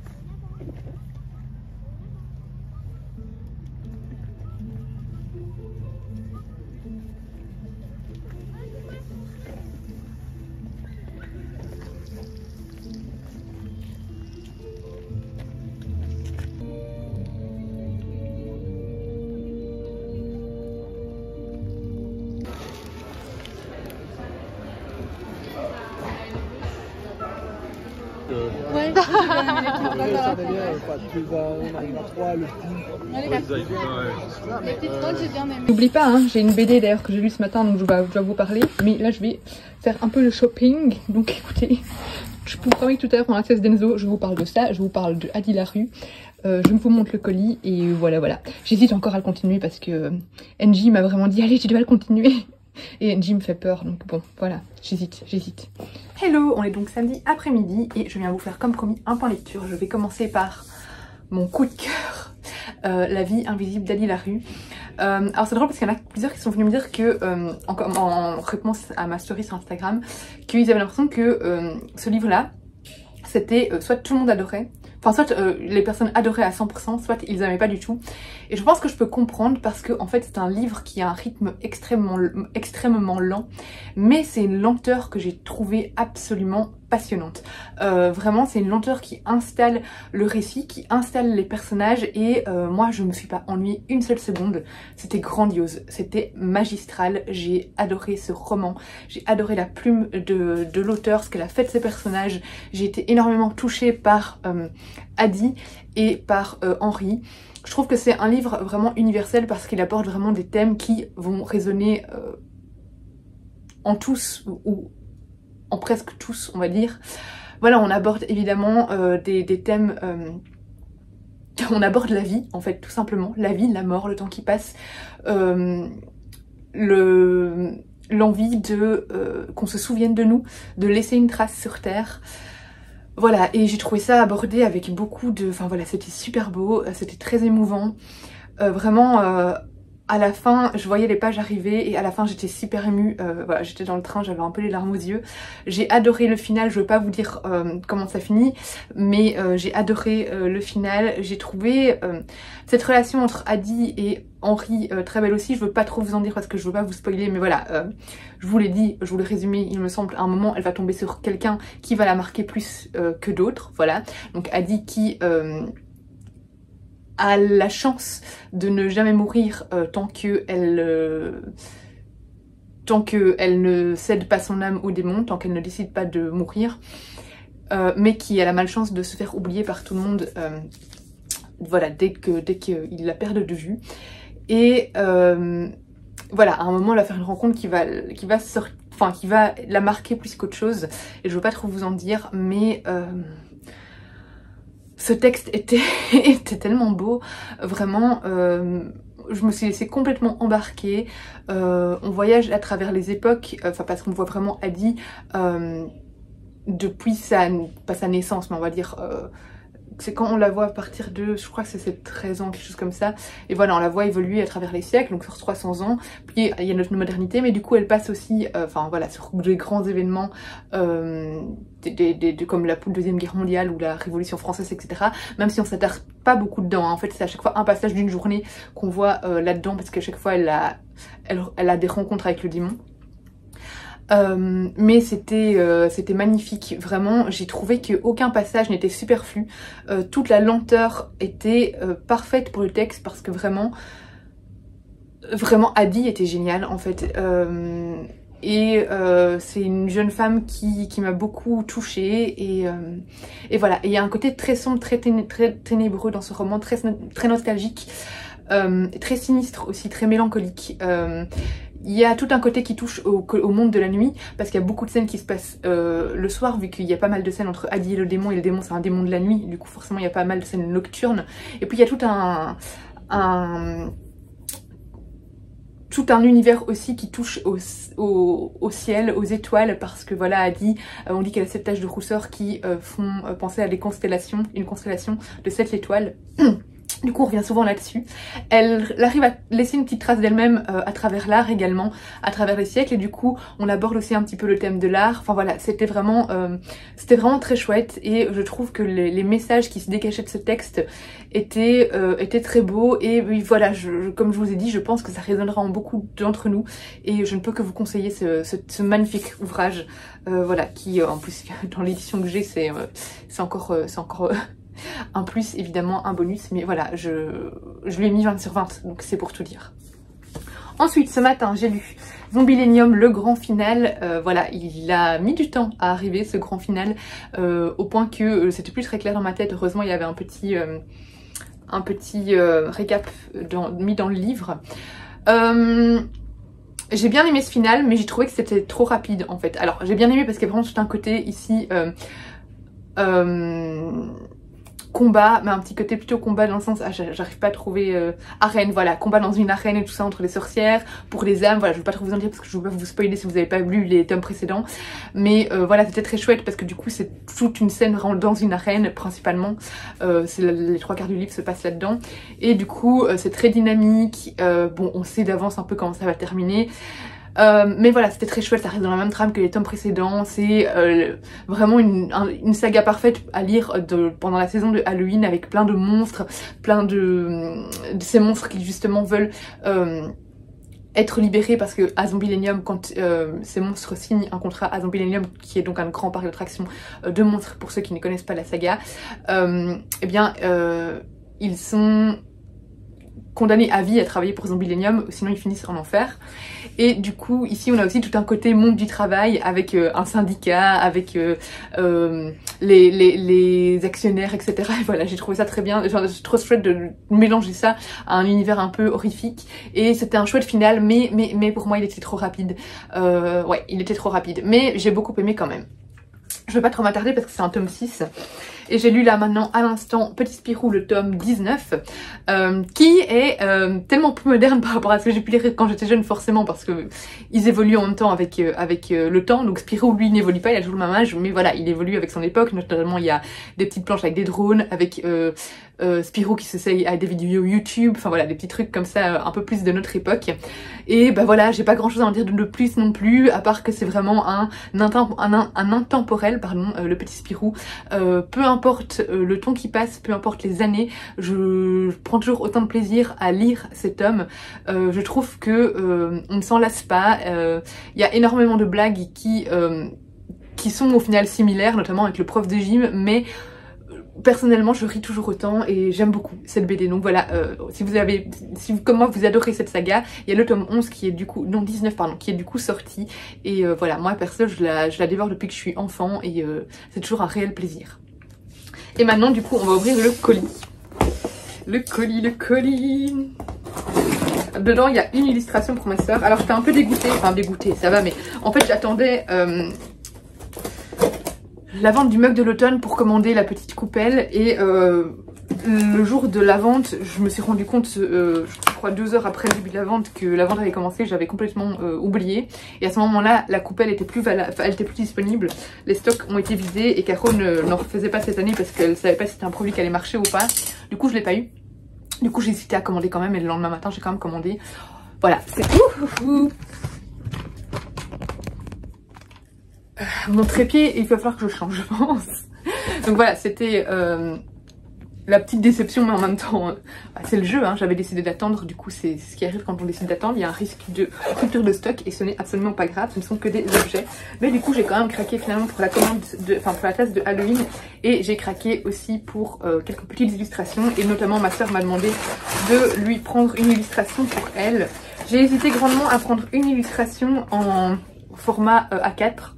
A: Ouais.
B: Ça délire, on arrive à 3, le
A: N'oublie pas, hein, j'ai une BD d'ailleurs que j'ai lue ce matin, donc je dois vous parler. Mais là, je vais faire un peu le shopping. Donc écoutez, je vous promets que tout à l'heure, pendant la sieste d'Enzo, je vous parle de ça. Je vous parle de Adi Larue. Je vous montre le colis et voilà. J'hésite encore à le continuer parce que NJ m'a vraiment dit, allez, tu dois le continuer. Et NJ me fait peur, donc bon, voilà, j'hésite. Hello, on est donc samedi après-midi et je viens vous faire comme promis un point lecture. Je vais commencer par mon coup de cœur, La vie invisible d'Adi Larue. Alors c'est drôle parce qu'il y en a plusieurs qui sont venus me dire que, en réponse à ma story sur Instagram, qu'ils avaient l'impression que ce livre-là, c'était soit tout le monde adorait, enfin soit les personnes adoraient à 100%, soit ils n'aimaient pas du tout. Et je pense que je peux comprendre parce que en fait c'est un livre qui a un rythme extrêmement lent, mais c'est une lenteur que j'ai trouvée absolument passionnante. Vraiment c'est une lenteur qui installe le récit, qui installe les personnages et moi je me suis pas ennuyée une seule seconde. C'était grandiose, c'était magistral, j'ai adoré ce roman, j'ai adoré la plume de l'auteur, ce qu'elle a fait de ses personnages, j'ai été énormément touchée par Adi et par Henri. Je trouve que c'est un livre vraiment universel parce qu'il apporte vraiment des thèmes qui vont résonner en tous ou en presque tous, on va dire. Voilà, on aborde évidemment des thèmes... on aborde la vie, en fait, tout simplement. La vie, la mort, le temps qui passe. L'envie de qu'on se souvienne de nous, de laisser une trace sur Terre. Voilà, et j'ai trouvé ça abordé avec beaucoup de... Enfin voilà, c'était super beau, c'était très émouvant. Vraiment, à la fin, je voyais les pages arriver et à la fin j'étais super émue. Voilà, j'étais dans le train, j'avais un peu les larmes aux yeux. J'ai adoré le final, je veux pas vous dire comment ça finit, mais j'ai adoré le final. J'ai trouvé cette relation entre Adi et Henri très belle aussi. Je veux pas trop vous en dire parce que je veux pas vous spoiler, mais voilà, je vous l'ai dit, je vous l'ai résumé, il me semble, à un moment elle va tomber sur quelqu'un qui va la marquer plus que d'autres, voilà. Donc Adi qui... a la chance de ne jamais mourir tant qu'elle ne cède pas son âme au démon, tant qu'elle ne décide pas de mourir, mais qui a la malchance de se faire oublier par tout le monde voilà, dès qu'ils la perdent de vue. Et voilà, à un moment elle va faire une rencontre qui va la marquer plus qu'autre chose, et je veux pas trop vous en dire, mais ce texte était tellement beau, vraiment, je me suis laissée complètement embarquer. On voyage à travers les époques, enfin parce qu'on voit vraiment Adi depuis pas sa naissance, mais on va dire... c'est quand on la voit à partir de, je crois que c'est ses 13 ans, quelque chose comme ça. Et voilà, on la voit évoluer à travers les siècles, donc sur 300 ans. Puis il y a notre modernité, mais du coup elle passe aussi, enfin voilà, sur des grands événements comme la Deuxième Guerre mondiale ou la Révolution française, etc. Même si on s'attarde pas beaucoup dedans, hein. En fait c'est à chaque fois un passage d'une journée qu'on voit là-dedans, parce qu'à chaque fois elle a des rencontres avec le démon. Mais c'était magnifique, vraiment. J'ai trouvé qu'aucun passage n'était superflu, toute la lenteur était parfaite pour le texte, parce que vraiment Adi était géniale en fait. C'est une jeune femme qui m'a beaucoup touchée, et voilà. Et il y a un côté très sombre, très ténébreux dans ce roman, très nostalgique, très sinistre aussi, très mélancolique. il y a tout un côté qui touche au monde de la nuit, parce qu'il y a beaucoup de scènes qui se passent le soir, vu qu'il y a pas mal de scènes entre Adi et le démon c'est un démon de la nuit, du coup forcément il y a pas mal de scènes nocturnes. Et puis il y a tout un univers aussi qui touche au ciel, aux étoiles, parce que voilà, Adi, on dit qu'elle a 7 taches de rousseur qui font penser à des constellations, une constellation de 7 étoiles. Du coup on revient souvent là-dessus. Elle arrive à laisser une petite trace d'elle-même à travers l'art également, à travers les siècles, et du coup on aborde aussi un petit peu le thème de l'art. Enfin voilà, c'était vraiment très chouette, et je trouve que les messages qui se dégageaient de ce texte étaient très beaux, et voilà, comme je vous ai dit, je pense que ça résonnera en beaucoup d'entre nous, et je ne peux que vous conseiller ce magnifique ouvrage, voilà, qui en plus dans l'édition que j'ai c'est encore un plus, évidemment un bonus, mais voilà, je lui ai mis 20 sur 20, donc c'est pour tout dire. Ensuite, ce matin, j'ai lu Zombielenium, le grand final. Voilà, il a mis du temps à arriver, ce grand final, au point que c'était plus très clair dans ma tête. Heureusement, il y avait un petit récap mis dans le livre. J'ai bien aimé ce final, mais j'ai trouvé que c'était trop rapide en fait. Alors, j'ai bien aimé parce qu'il y a vraiment tout un côté ici... combat, mais un petit côté plutôt combat dans le sens, j'arrive pas à trouver arène, voilà, combat dans une arène et tout ça entre les sorcières, pour les âmes, voilà, je vais pas trop vous en dire parce que je veux pas vous spoiler si vous avez pas lu les tomes précédents, mais voilà, c'était très chouette parce que du coup c'est toute une scène vraiment dans une arène principalement, c'est les 3/4 du livre se passent là-dedans, et du coup c'est très dynamique, bon on sait d'avance un peu comment ça va terminer. Mais voilà, c'était très chouette, ça reste dans la même trame que les tomes précédents, c'est vraiment une saga parfaite à lire pendant la saison de Halloween, avec plein de monstres, plein de ces monstres qui justement veulent être libérés, parce que à Zombielenium, quand ces monstres signent un contrat à Zombielenium, qui est donc un grand parc d'attractions de monstres pour ceux qui ne connaissent pas la saga, eh bien ils sont condamnés à vie à travailler pour Zombielenium, sinon ils finissent en enfer. Et du coup ici on a aussi tout un côté monde du travail, avec un syndicat, avec les actionnaires, etc. Et voilà, j'ai trouvé ça très bien, genre, c'est trop chouette de mélanger ça à un univers un peu horrifique, et c'était un chouette final, mais pour moi il était trop rapide. Ouais, il était trop rapide, mais j'ai beaucoup aimé quand même. Je vais pas trop m'attarder parce que c'est un tome 6. Et j'ai lu là maintenant à l'instant Petit Spirou, le tome 19, qui est tellement plus moderne par rapport à ce que j'ai pu lire quand j'étais jeune, forcément, parce que ils évoluent en même temps avec le temps. Donc Spirou, lui, n'évolue pas, il a toujours le même âge, mais voilà, il évolue avec son époque. Notamment, il y a des petites planches avec des drones, avec Spirou qui s'essaye à des vidéos YouTube, enfin voilà, des petits trucs comme ça, un peu plus de notre époque. Et bah voilà, j'ai pas grand chose à en dire de plus non plus, à part que c'est vraiment un intemporel, pardon, le Petit Spirou. Peu importe le ton qui passe, peu importe les années, je prends toujours autant de plaisir à lire cet tome. Je trouve que on ne s'en lasse pas. Il y a énormément de blagues qui sont au final similaires, notamment avec le prof de gym, mais personnellement je ris toujours autant et j'aime beaucoup cette BD. Donc voilà, si comme moi vous adorez cette saga, il y a le tome 11 qui est du coup, non 19 pardon, qui est du coup sorti, et voilà, moi perso je la dévore depuis que je suis enfant, et c'est toujours un réel plaisir. Et maintenant du coup on va ouvrir le colis. Le colis. Dedans il y a une illustration pour ma soeur. Alors j'étais un peu dégoûtée, enfin dégoûtée ça va, mais en fait j'attendais la vente du mug de l'automne pour commander la petite coupelle, et le jour de la vente je me suis rendu compte, je crois 2 heures après le début de la vente, que la vente avait commencé. J'avais complètement oublié, et à ce moment là la coupelle était plus disponible, les stocks ont été vidés, et Caro n'en refaisait pas cette année parce qu'elle savait pas si c'était un produit qui allait marcher ou pas. Du coup je l'ai pas eu, du coup j'ai hésité à commander quand même, et le lendemain matin j'ai quand même commandé. Voilà, c'est mon trépied, il va falloir que je change, je pense. Donc voilà, c'était la petite déception, mais en même temps, c'est le jeu, hein. J'avais décidé d'attendre, du coup c'est ce qui arrive quand on décide d'attendre. Il y a un risque de rupture de stock, et ce n'est absolument pas grave, ce ne sont que des objets. Mais du coup j'ai quand même craqué finalement pour la commande, pour la tasse de Halloween, et j'ai craqué aussi pour quelques petites illustrations, et notamment ma soeur m'a demandé de lui prendre une illustration pour elle. J'ai hésité grandement à prendre une illustration en format A4.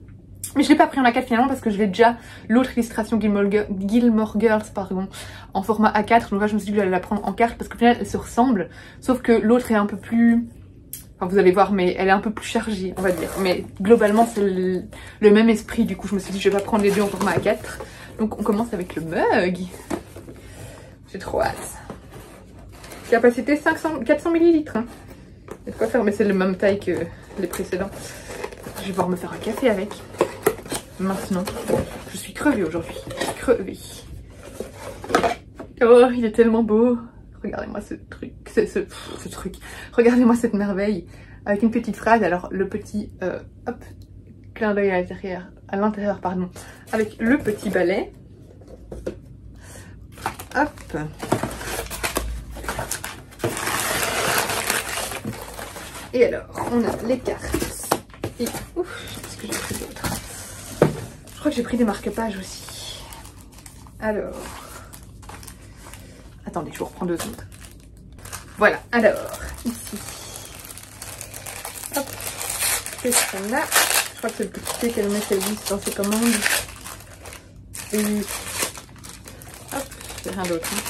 A: Mais je l'ai pas pris en A4 finalement, parce que je l'ai déjà, l'autre illustration Gilmore Girls, pardon, en format A4. Donc là je me suis dit que j'allais la prendre en carte, parce qu'au final elle se ressemble, sauf que l'autre est un peu plus Enfin, vous allez voir, mais elle est un peu plus chargée, on va dire. Mais globalement, c'est le même esprit. Du coup, je me suis dit, je vais pas prendre les deux en format A4. Donc, on commence avec le mug. J'ai trop hâte. Capacité 400 ml. Hein. Il y a de quoi faire, mais c'est la même taille que les précédents. Je vais pouvoir me faire un café avec. Maintenant, je suis crevée aujourd'hui. Crevée. Oh, il est tellement beau. Regardez-moi ce truc, ce truc. Regardez-moi cette merveille. Avec une petite phrase, alors le petit, hop, clin d'œil à l'intérieur, pardon. Avec le petit balai. Hop. Et alors, on a les cartes. Et, ouf, qu'est-ce que j'ai pris d'autre? Je crois que j'ai pris des marque-pages aussi. Alors... Attendez, je vous reprends 2 secondes. Voilà, alors, ici. Hop, qu'est-ce qu'on a? Je crois que c'est le petit thé qu'elle met qu'elle glisse dans ses commandes. Et hop, c'est rien d'autre. Hein.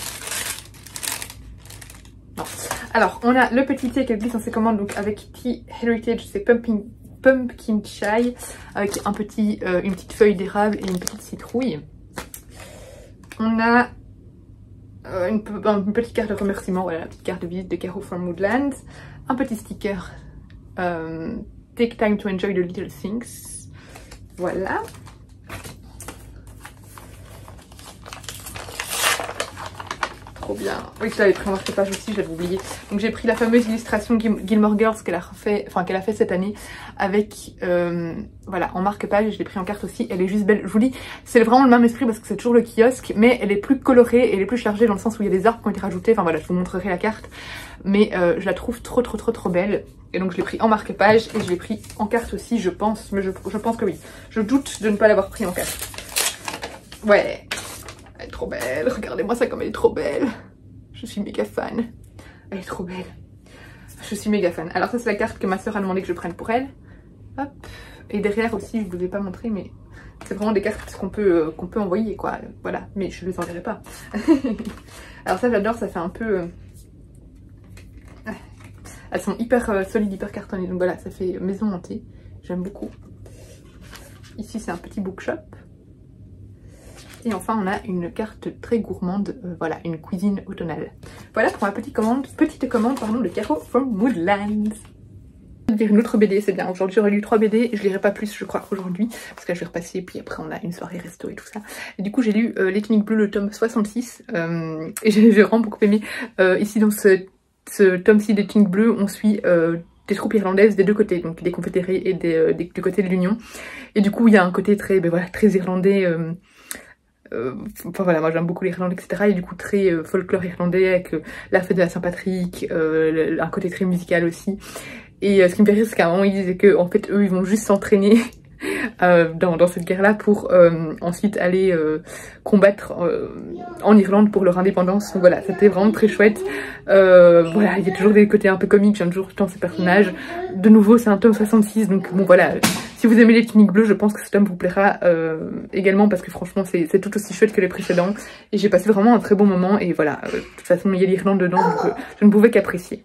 A: Non. Alors, on a le petit thé qu'elle glisse dans ses commandes, donc avec Tea Heritage, c'est Pumpkin Chai, avec un petit, une petite feuille d'érable et une petite citrouille. On a une petite carte de remerciement, voilà, la petite carte de visite de Caro from Woodlands, un petit sticker Take time to enjoy the little things, voilà. Trop bien. Oui, je l'avais pris en marque-page aussi, je l'avais oublié. Donc j'ai pris la fameuse illustration Gilmore Girls qu'elle a fait cette année avec, voilà, en marque-page. Je l'ai pris en carte aussi. Elle est juste belle. Je vous dis, c'est vraiment le même esprit parce que c'est toujours le kiosque, mais elle est plus colorée et elle est plus chargée dans le sens où il y a des arbres qui ont été rajoutés. Enfin voilà, je vous montrerai la carte, mais je la trouve trop belle. Et donc je l'ai pris en marque-page et je l'ai pris en carte aussi, je pense. Mais je pense que oui. Je doute de ne pas l'avoir pris en carte. Ouais. Elle est trop belle, regardez-moi ça comme elle est trop belle. Je suis méga fan. Elle est trop belle. Je suis méga fan. Alors ça c'est la carte que ma soeur a demandé que je prenne pour elle. Hop. Et derrière aussi, je ne vous ai pas montré, mais c'est vraiment des cartes qu'on peut envoyer quoi. Voilà, mais je ne les enverrai pas. Alors ça j'adore, ça fait un peu... Elles sont hyper solides, hyper cartonnées. Donc voilà, ça fait maison hantée. J'aime beaucoup. Ici c'est un petit bookshop. Et enfin, on a une carte très gourmande, voilà, une cuisine automnale. Voilà pour ma petite commande pardon, de Caro from Woodlands. Je vais lire une autre BD, c'est bien. Aujourd'hui, j'aurais lu 3 BD et je lirai pas plus, je crois, aujourd'hui. Parce que là, je vais repasser, puis après, on a une soirée resto et tout ça. Et du coup, j'ai lu Les Tuniques Bleues, le tome 66. Et j'ai vraiment beaucoup aimé. Ici, dans ce tome-ci des Tuniques Bleues, on suit... des troupes irlandaises des deux côtés, donc des confédérés et du côté de l'Union. Et du coup, il y a un côté très, ben voilà, très irlandais... enfin voilà, moi j'aime beaucoup l'Irlande, etc. Et du coup très folklore irlandais avec la fête de la Saint-Patrick, un côté très musical aussi. Et ce qui me fait rire, c'est qu'à un moment ils disaient que en fait eux ils vont juste s'entraîner dans cette guerre-là pour ensuite aller combattre en Irlande pour leur indépendance. Donc voilà, c'était vraiment très chouette. Voilà, il y a toujours des côtés un peu comiques, j'aime toujours tant ces personnages. De nouveau, c'est un tome 66, donc bon voilà. Si vous aimez les Tuniques Bleues, je pense que ce tome vous plaira également parce que franchement c'est tout aussi chouette que les précédents. Et j'ai passé vraiment un très bon moment et voilà, de toute façon il y a l'Irlande dedans, donc je ne pouvais qu'apprécier.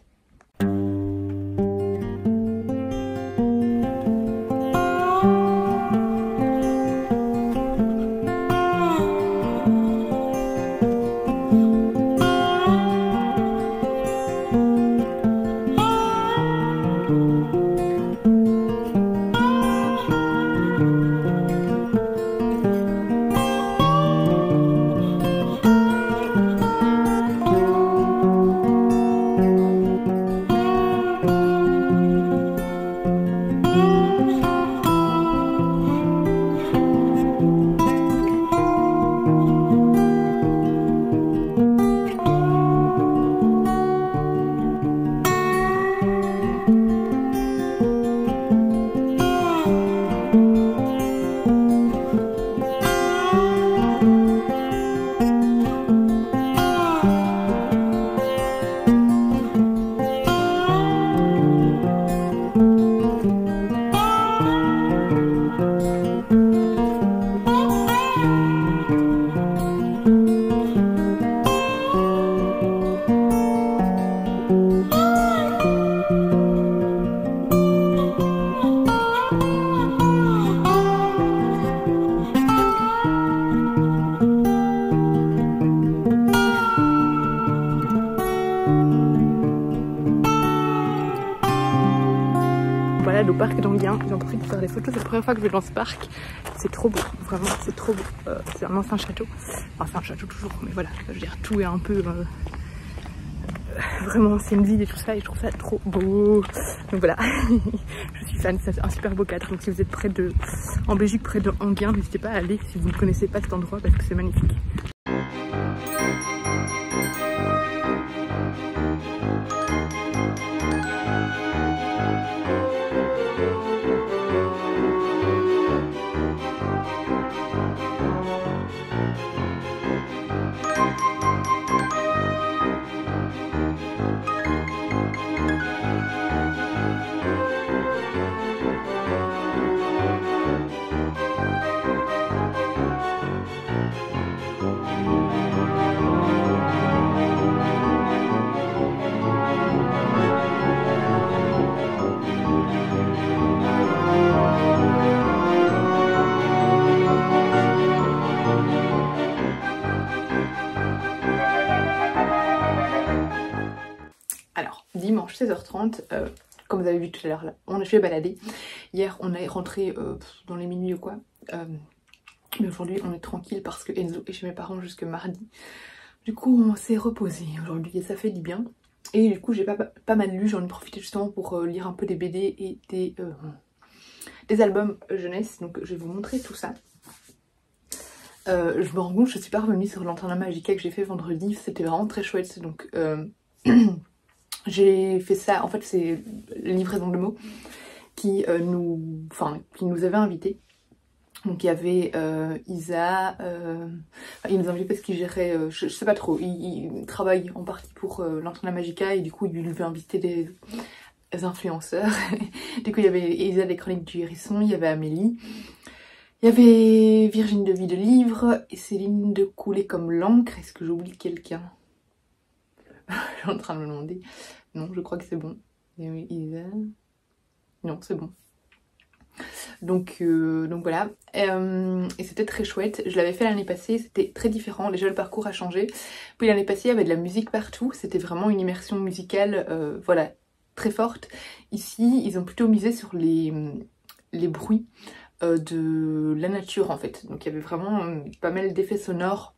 A: parc d'Enghien. J'en profite pour faire des photos. C'est la première fois que je vais dans ce parc. C'est trop beau, vraiment, c'est trop beau. C'est un ancien château. Enfin, c'est un château toujours, mais voilà, je veux dire, tout est un peu... vraiment ancienne ville et tout ça, et je trouve ça trop beau. Donc voilà, je suis fan, c'est un super beau cadre. Donc si vous êtes en Belgique, près de Enghien, n'hésitez pas à aller si vous ne connaissez pas cet endroit parce que c'est magnifique. Dimanche 16h30, comme vous avez vu tout à l'heure, là, je vais balader. Hier, on est rentré dans les minuit ou quoi. Mais aujourd'hui, on est tranquille parce que Enzo est chez mes parents jusque mardi. Du coup, on s'est reposé aujourd'hui et ça fait du bien. Et du coup, j'ai pas mal lu. J'en ai profité justement pour lire un peu des BD et des albums jeunesse. Donc, je vais vous montrer tout ça. Je me rends compte que je suis pas revenue sur l'entraînement magical que j'ai fait vendredi. C'était vraiment très chouette. Donc... j'ai fait ça, en fait c'est Livraison de mots qui nous avait invités. Donc il y avait Isa, il nous a invités parce qu'il gérait, je sais pas trop, il travaille en partie pour l'Entraînement Magica et du coup il lui avait invité des influenceurs. Du coup il y avait Isa des Chroniques du Hérisson, il y avait Amélie, il y avait Virginie de Vie de Livre et Céline de Couler comme l'encre. Est-ce que j'oublie quelqu'un? Je suis en train de me demander. Non, je crois que c'est bon. Non, c'est bon. Donc voilà. Et c'était très chouette. Je l'avais fait l'année passée, c'était très différent. Déjà, le parcours a changé. Puis l'année passée, il y avait de la musique partout. C'était vraiment une immersion musicale, voilà, très forte. Ici, ils ont plutôt misé sur les bruits de la nature, en fait. Donc il y avait vraiment pas mal d'effets sonores,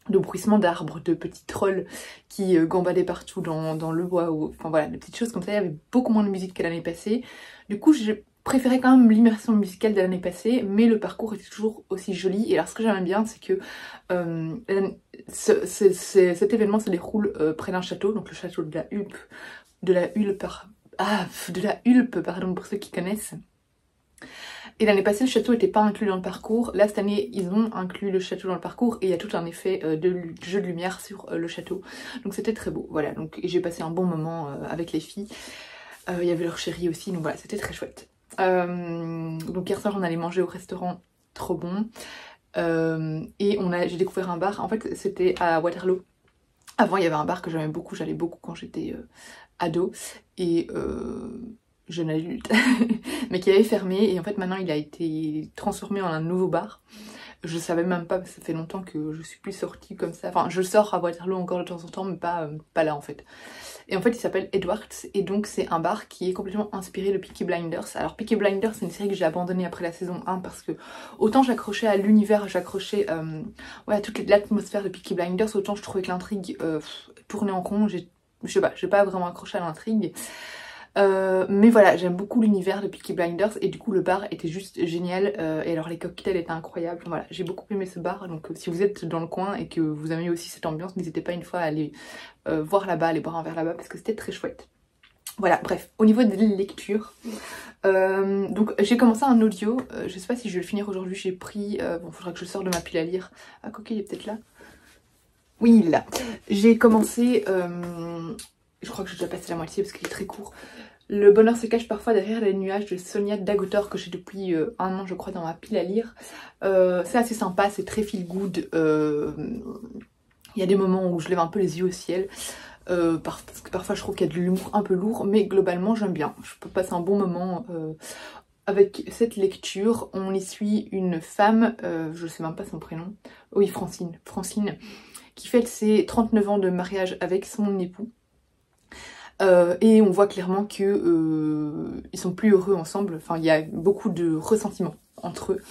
A: de bruissements d'arbres, de petits trolls qui gambadaient partout dans le bois, enfin voilà, des petites choses comme ça. Il y avait beaucoup moins de musique que l'année passée. Du coup, j'ai préféré quand même l'immersion musicale de l'année passée, mais le parcours était toujours aussi joli. Et alors, ce que j'aime bien, c'est que cet événement se déroule près d'un château, donc le château de la Hulpe, pardon, pour ceux qui connaissent. Et l'année passée, le château n'était pas inclus dans le parcours. Là, cette année, ils ont inclus le château dans le parcours et il y a tout un effet de jeu de lumière sur le château. Donc c'était très beau, voilà. Donc j'ai passé un bon moment avec les filles. Il y avait leur chérie aussi, donc voilà, c'était très chouette. Donc hier soir, on allait manger au restaurant, trop bon. Et j'ai découvert un bar, en fait, c'était à Waterloo. Avant, il y avait un bar que j'aimais beaucoup, j'allais beaucoup quand j'étais ado. Et... jeune adulte, mais qui avait fermé et en fait maintenant il a été transformé en un nouveau bar. Je savais même pas, parce que ça fait longtemps que je suis plus sortie comme ça. Enfin, je sors à Waterloo encore de temps en temps, mais pas là en fait. Et en fait il s'appelle Edwards et donc c'est un bar qui est complètement inspiré de Peaky Blinders. Alors Peaky Blinders c'est une série que j'ai abandonnée après la saison 1 parce que autant j'accrochais à l'univers, j'accrochais à toute l'atmosphère de Peaky Blinders, autant je trouvais que l'intrigue tournait en rond. Je sais pas, j'ai pas vraiment accroché à l'intrigue. Mais voilà, j'aime beaucoup l'univers de Peaky Blinders et du coup le bar était juste génial et alors les cocktails étaient incroyables. Voilà, j'ai beaucoup aimé ce bar, donc si vous êtes dans le coin et que vous aimez aussi cette ambiance, n'hésitez pas une fois à aller voir là-bas, aller boire un verre là-bas parce que c'était très chouette. Voilà, bref, au niveau des lectures, donc j'ai commencé un audio, je sais pas si je vais le finir aujourd'hui, j'ai pris, bon faudra que je sorte de ma pile à lire. Ah Coquille, il est peut-être là. Oui, il est là. J'ai commencé... je crois que j'ai déjà passé la moitié parce qu'il est très court. Le bonheur se cache parfois derrière les nuages de Sonia Dagotor que j'ai depuis un an je crois dans ma pile à lire. C'est assez sympa, c'est très feel good. Il y a des moments où je lève un peu les yeux au ciel. Parce que parfois je trouve qu'il y a de l'humour un peu lourd, mais globalement j'aime bien. Je peux passer un bon moment avec cette lecture. On y suit une femme, je sais même pas son prénom. Oui, Francine, qui fête ses 39 ans de mariage avec son époux. et on voit clairement que ils sont plus heureux ensemble. Enfin, il y a beaucoup de ressentiment entre eux.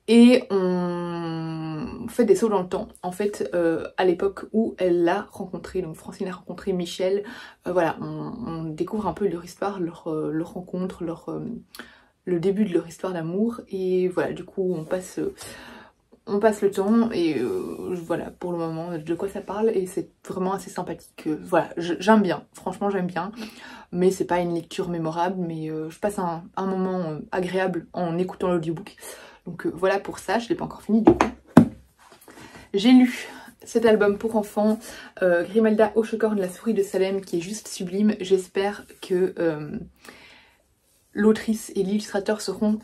A: Et on fait des sauts dans le temps. En fait, à l'époque où elle l'a rencontré, donc Francine a rencontré Michel, voilà, on découvre un peu leur histoire, leur rencontre, le début de leur histoire d'amour. Et voilà, du coup, on passe le temps et voilà, pour le moment, de quoi ça parle. Et c'est vraiment assez sympathique. Voilà, j'aime bien, franchement, j'aime bien. Mais c'est pas une lecture mémorable, mais je passe un moment agréable en écoutant l'audiobook. Donc voilà pour ça, je l'ai pas encore fini du coup. J'ai lu cet album pour enfants, Grimelda Hochekorn, la souris de Salem, qui est juste sublime. J'espère que l'autrice et l'illustrateur seront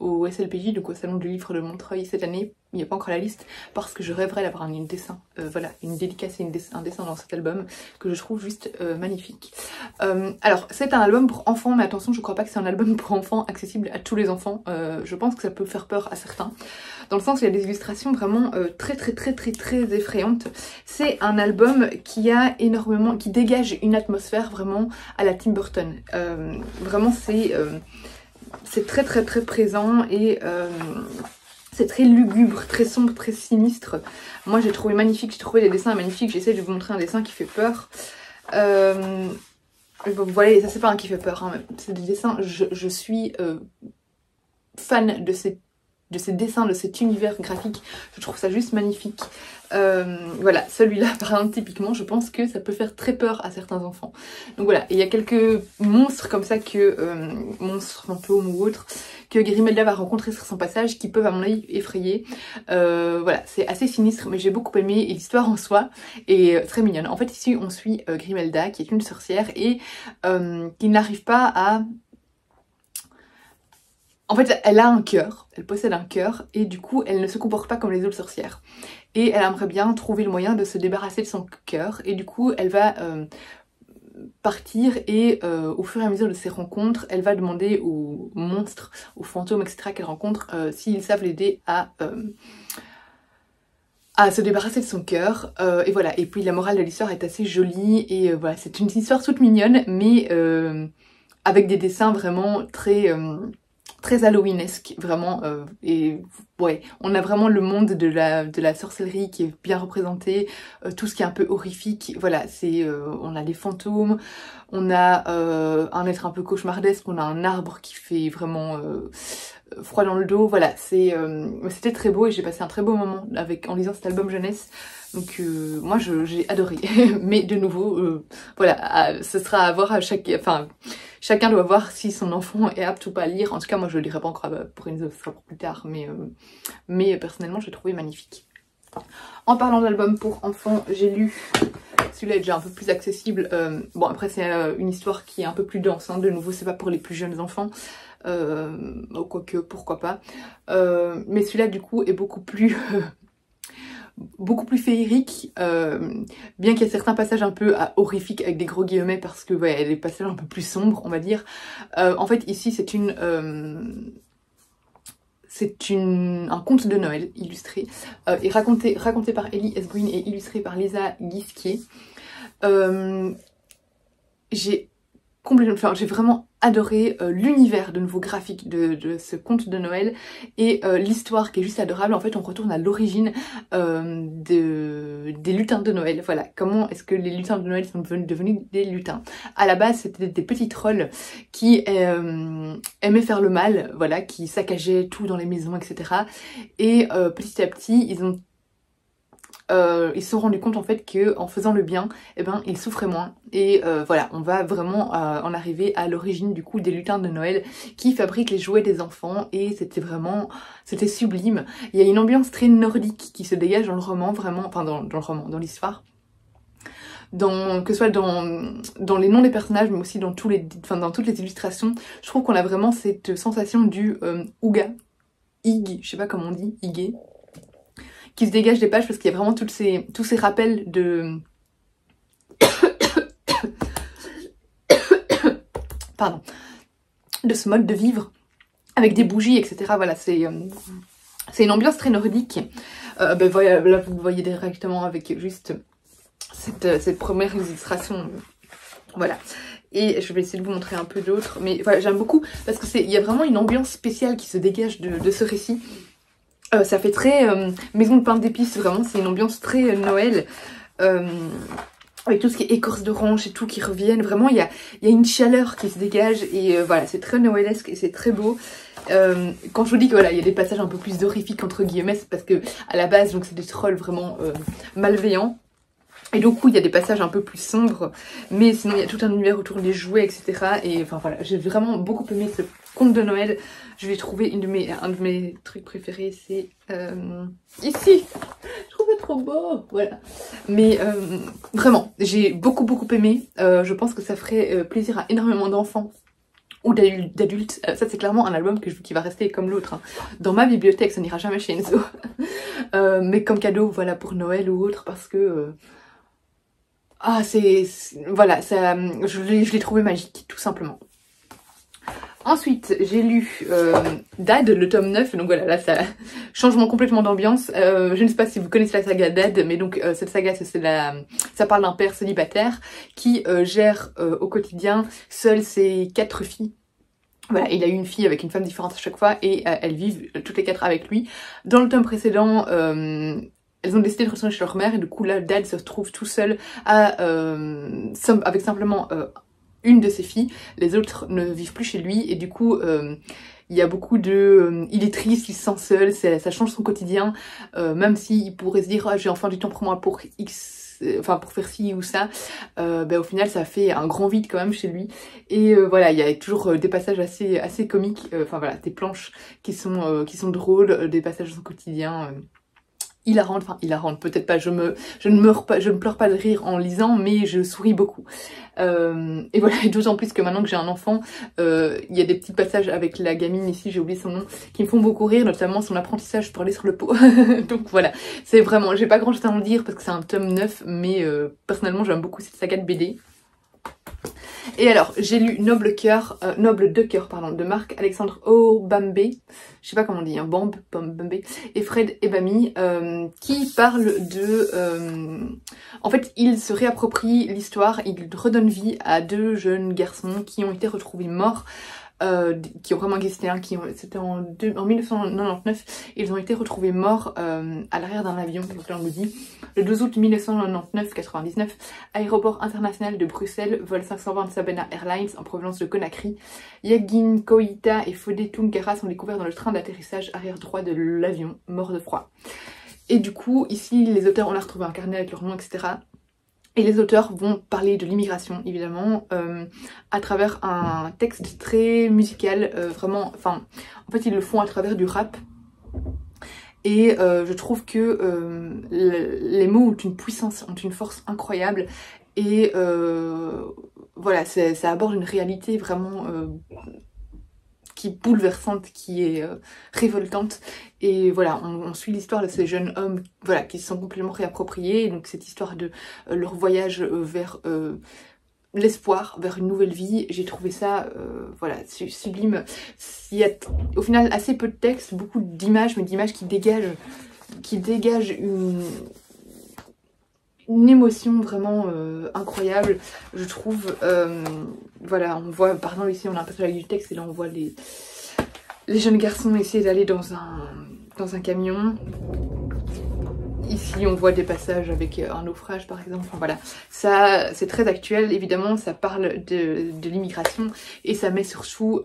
A: au SLPJ, donc au Salon du Livre de Montreuil cette année. Il n'y a pas encore la liste, parce que je rêverais d'avoir un dessin, voilà, une dédicace et un dessin dans cet album, que je trouve juste magnifique. Alors, c'est un album pour enfants, mais attention, je crois pas que c'est un album pour enfants accessible à tous les enfants. Je pense que ça peut faire peur à certains, dans le sens où il y a des illustrations vraiment très effrayantes. C'est un album qui a énormément, qui dégage une atmosphère vraiment à la Tim Burton. Vraiment, c'est très présent et c'est très lugubre, très sombre, très sinistre. Moi j'ai trouvé magnifique, j'ai trouvé des dessins magnifiques. J'essaie de vous montrer un dessin qui fait peur. Vous voyez, ça c'est pas un qui fait peur, hein. C'est des dessins, je suis fan de ces dessins, de cet univers graphique. Je trouve ça juste magnifique. Voilà, celui-là par exemple typiquement, je pense que ça peut faire très peur à certains enfants. Donc voilà, et il y a quelques monstres comme ça monstres fantômes ou autres, que Grimelda va rencontrer sur son passage, qui peuvent à mon avis effrayer. Voilà, c'est assez sinistre, mais j'ai beaucoup aimé, et l'histoire en soi est très mignonne. En fait ici on suit Grimelda, qui est une sorcière et qui n'arrive pas à... En fait, elle a un cœur, elle possède un cœur, et du coup, elle ne se comporte pas comme les autres sorcières. Et elle aimerait bien trouver le moyen de se débarrasser de son cœur, et du coup, elle va partir, et au fur et à mesure de ses rencontres, elle va demander aux monstres, aux fantômes, etc. qu'elle rencontre, s'ils savent l'aider à se débarrasser de son cœur. Et voilà, et puis la morale de l'histoire est assez jolie, et voilà, c'est une histoire toute mignonne, mais avec des dessins vraiment très halloweenesque, vraiment, et ouais, on a vraiment le monde de la sorcellerie qui est bien représenté, tout ce qui est un peu horrifique, voilà, on a des fantômes, on a un être un peu cauchemardesque, on a un arbre qui fait vraiment froid dans le dos, voilà, c'était très beau et j'ai passé un très beau moment en lisant cet album jeunesse. Donc moi j'ai adoré, mais de nouveau, voilà, ce sera à voir à chacun doit voir si son enfant est apte ou pas à lire. En tout cas moi je le lirai pas encore pour une ce sera pour plus tard, mais personnellement j'ai trouvé magnifique. En parlant d'album pour enfants, j'ai lu, celui-là est déjà un peu plus accessible, bon après c'est une histoire qui est un peu plus dense, hein. De nouveau c'est pas pour les plus jeunes enfants, quoique pourquoi pas, mais celui-là du coup est beaucoup plus féerique, bien qu'il y ait certains passages un peu horrifiques avec des gros guillemets, parce que ouais, les passages un peu plus sombres on va dire. En fait ici c'est un conte de Noël illustré, et raconté par Ellie S. Green et illustré par Lisa Guisquier. J'ai vraiment adoré l'univers de nouveau graphique de ce conte de Noël, et l'histoire qui est juste adorable. En fait on retourne à l'origine des lutins de Noël. Voilà, comment est-ce que les lutins de Noël sont devenus des lutins. À la base c'était des petits trolls qui aimaient faire le mal, voilà, qui saccageaient tout dans les maisons, etc. Et petit à petit ils se sont rendus compte en fait que en faisant le bien, eh ben ils souffraient moins. Et voilà, on va vraiment en arriver à l'origine du coup des lutins de Noël qui fabriquent les jouets des enfants, et c'était sublime. Il y a une ambiance très nordique qui se dégage dans le roman, vraiment, enfin dans le roman, dans l'histoire. Que ce soit dans les noms des personnages, mais aussi dans toutes les illustrations, je trouve qu'on a vraiment cette sensation du ouga, je sais pas comment on dit, hygge, qui se dégage des pages, parce qu'il y a vraiment tous ces rappels de pardon, de ce mode de vivre avec des bougies, etc. Voilà, c'est une ambiance très nordique. Voilà, là vous voyez directement avec juste cette première illustration Voilà. Et je vais essayer de vous montrer un peu d'autres. Mais voilà, j'aime beaucoup parce que il y a vraiment une ambiance spéciale qui se dégage de ce récit. Ça fait très maison de pain d'épices, vraiment. C'est une ambiance très Noël. Avec tout ce qui est écorce d'orange et tout qui reviennent. Vraiment, il y a une chaleur qui se dégage. Et voilà, c'est très noëlesque et c'est très beau. Quand je vous dis que voilà, il y a des passages un peu plus horrifiques entre guillemets, c'est parce que à la base, donc c'est des trolls vraiment malveillants. Et du coup, il y a des passages un peu plus sombres, mais sinon, il y a tout un univers autour des jouets, etc. Et enfin voilà, j'ai vraiment beaucoup aimé ce conte de Noël. Je vais trouver un de mes trucs préférés, c'est ici. Je trouve ça trop beau, voilà. Mais vraiment, j'ai beaucoup aimé. Je pense que ça ferait plaisir à énormément d'enfants ou d'adultes. Ça, c'est clairement un album qui va rester comme l'autre. Hein. Dans ma bibliothèque, ça n'ira jamais chez Enzo. Mais comme cadeau, voilà, pour Noël ou autre, parce que... voilà, ça, je l'ai trouvé magique, tout simplement. Ensuite, j'ai lu Dad, le tome 9, donc voilà, là, ça changement complètement d'ambiance. Je ne sais pas si vous connaissez la saga Dad, mais donc cette saga, ça parle d'un père célibataire qui gère au quotidien seul ses 4 filles. Voilà, il a eu une fille avec une femme différente à chaque fois et elles vivent toutes les 4 avec lui. Dans le tome précédent, elles ont décidé de retourner chez leur mère et du coup là, Dad se retrouve tout seul avec simplement une de ses filles. Les autres ne vivent plus chez lui et du coup il y a beaucoup de... il est triste, il se sent seul, ça change son quotidien. Même s'il pourrait se dire oh, j'ai enfin du temps pour moi pour pour faire ci ou ça, au final ça fait un grand vide quand même chez lui. Et voilà, il y a toujours des passages assez comiques, voilà, des planches qui sont drôles, des passages de son quotidien. Hilarante, peut-être pas, je ne pleure pas de rire en lisant, mais je souris beaucoup. Et voilà, d'autant plus que maintenant que j'ai un enfant, il y a des petits passages avec la gamine ici, j'ai oublié son nom, qui me font beaucoup rire, notamment son apprentissage pour aller sur le pot. Donc voilà, c'est vraiment, j'ai pas grand chose à en dire parce que c'est un tome 9, mais personnellement j'aime beaucoup cette saga de BD. Et alors, j'ai lu Noble de cœur, de Marc-Alexandre Obambe, je sais pas comment on dit, hein, Bambe, et Fred Ebami, qui parle de... en fait, il se réapproprie l'histoire, il redonne vie à 2 jeunes garçons qui ont été retrouvés morts, qui ont vraiment existé, hein, c'était en 1999, ils ont été retrouvés morts à l'arrière d'un avion, donc là on nous dit, le 12 août 1999, aéroport international de Bruxelles, vol 520 Sabena Airlines en provenance de Conakry. Yagin Koïta et Fodé Tunkara sont découverts dans le train d'atterrissage arrière droit de l'avion, morts de froid. Et du coup, ici, les auteurs, on a retrouvé un carnet avec leur nom, etc. Et les auteurs vont parler de l'immigration, évidemment, à travers un texte très musical, vraiment, en fait, ils le font à travers du rap. Et je trouve que les mots ont une puissance, ont une force incroyable. Et voilà, ça aborde une réalité vraiment qui est bouleversante, qui est révoltante. Et voilà, on suit l'histoire de ces jeunes hommes voilà, qui se sont complètement réappropriés. Et donc cette histoire de leur voyage vers l'espoir, vers une nouvelle vie, j'ai trouvé ça voilà, sublime. Il y a au final assez peu de texte, beaucoup d'images, mais d'images qui dégagent une émotion vraiment incroyable, je trouve. Voilà, on voit, par exemple ici on a un passage avec du texte et là on voit les jeunes garçons essayer d'aller dans un camion. Ici on voit des passages avec un naufrage par exemple, enfin voilà, ça c'est très actuel, évidemment ça parle de l'immigration et ça met surtout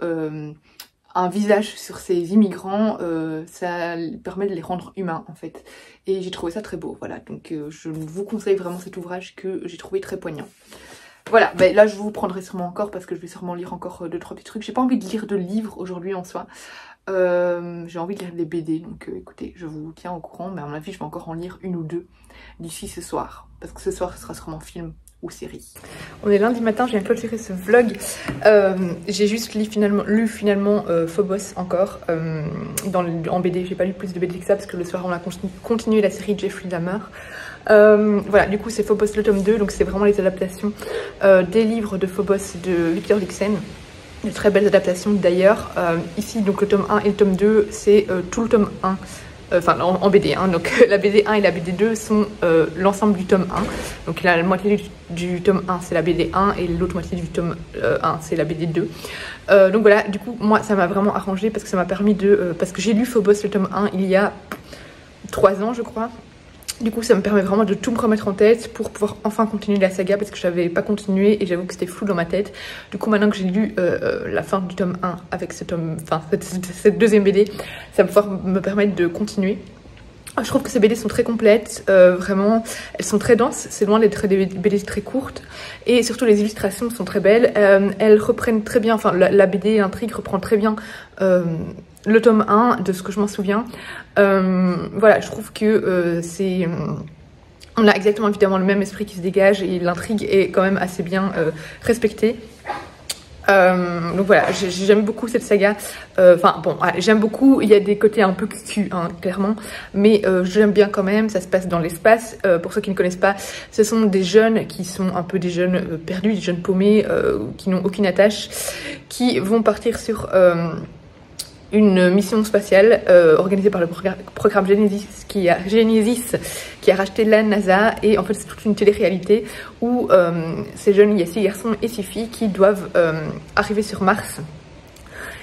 A: un visage sur ces immigrants, ça permet de les rendre humains en fait. Et j'ai trouvé ça très beau, voilà, donc je vous conseille vraiment cet ouvrage que j'ai trouvé très poignant. Voilà, ben là je vous prendrai sûrement encore parce que je vais sûrement lire encore 2-3 petits trucs. J'ai pas envie de lire de livres aujourd'hui en soi. J'ai envie de lire des BD, donc écoutez, je vous tiens au courant, mais à mon avis je vais encore en lire 1 ou 2 d'ici ce soir. Parce que ce soir ce sera sûrement film ou série. On est lundi matin, je viens de clôturer ce vlog. J'ai juste lu finalement Phobos encore en BD. J'ai pas lu plus de BD que ça parce que le soir on a continué la série Jeffrey Dahmer. Voilà, du coup c'est Phobos le tome 2, donc c'est vraiment les adaptations des livres de Phobos de Victor Luxen. De très belles adaptations d'ailleurs. Ici donc le tome 1 et le tome 2, c'est tout le tome 1 enfin en BD, hein. Donc la BD 1 et la BD 2 sont l'ensemble du tome 1. Donc la moitié du tome 1 c'est la BD 1 et l'autre moitié du tome 1 c'est la BD 2. Donc voilà, du coup moi ça m'a vraiment arrangé parce que ça m'a permis de... parce que j'ai lu Phobos le tome 1 il y a 3 ans je crois. Du coup ça me permet vraiment de tout me remettre en tête pour pouvoir enfin continuer la saga parce que je n'avais pas continué et j'avoue que c'était flou dans ma tête. Du coup maintenant que j'ai lu la fin du tome 1 avec ce tome, enfin cette deuxième BD, ça va pouvoir me permettre de continuer. Je trouve que ces BD sont très complètes, vraiment, elles sont très denses, c'est loin d'être des BD très courtes et surtout les illustrations sont très belles, elles reprennent très bien, enfin la BD Intrigue reprend très bien le tome 1 de ce que je m'en souviens. Voilà, je trouve que c'est... on a exactement évidemment le même esprit qui se dégage et l'intrigue est quand même assez bien respectée. Donc voilà, j'aime beaucoup cette saga. Enfin bon, j'aime beaucoup, il y a des côtés un peu cucu, hein, clairement, mais j'aime bien quand même. Ça se passe dans l'espace. Pour ceux qui ne connaissent pas, ce sont des jeunes qui sont un peu des jeunes perdus, des jeunes paumés, qui n'ont aucune attache, qui vont partir sur une mission spatiale organisée par le programme Genesis qui a racheté la NASA, et en fait c'est toute une télé-réalité où ces jeunes, il y a 6 garçons et 6 filles qui doivent arriver sur Mars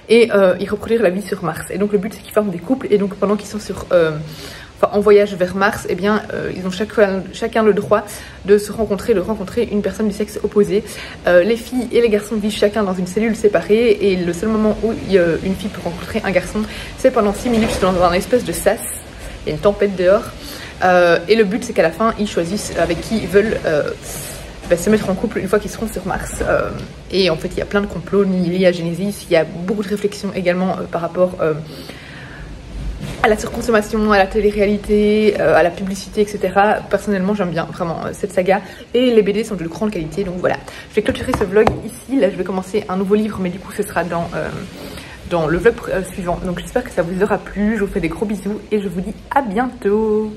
A: et y reproduire la vie sur Mars. Et donc le but c'est qu'ils forment des couples, et donc pendant qu'ils sont sur en voyage vers Mars, eh bien, ils ont chacun le droit de se rencontrer, de rencontrer une personne du sexe opposé. Les filles et les garçons vivent chacun dans une cellule séparée, et le seul moment où une fille peut rencontrer un garçon, c'est pendant 6 minutes dans un espèce de sas. Il y a une tempête dehors. Et le but, c'est qu'à la fin, ils choisissent avec qui ils veulent se mettre en couple une fois qu'ils seront sur Mars. Et en fait, il y a plein de complots liés à Genesis. Il y a beaucoup de réflexions également par rapport à la surconsommation, à la télé-réalité, à la publicité, etc. Personnellement, j'aime bien vraiment cette saga. Et les BD sont de grande qualité, donc voilà. Je vais clôturer ce vlog ici. Là, je vais commencer un nouveau livre, mais du coup, ce sera dans le vlog suivant. Donc j'espère que ça vous aura plu. Je vous fais des gros bisous et je vous dis à bientôt.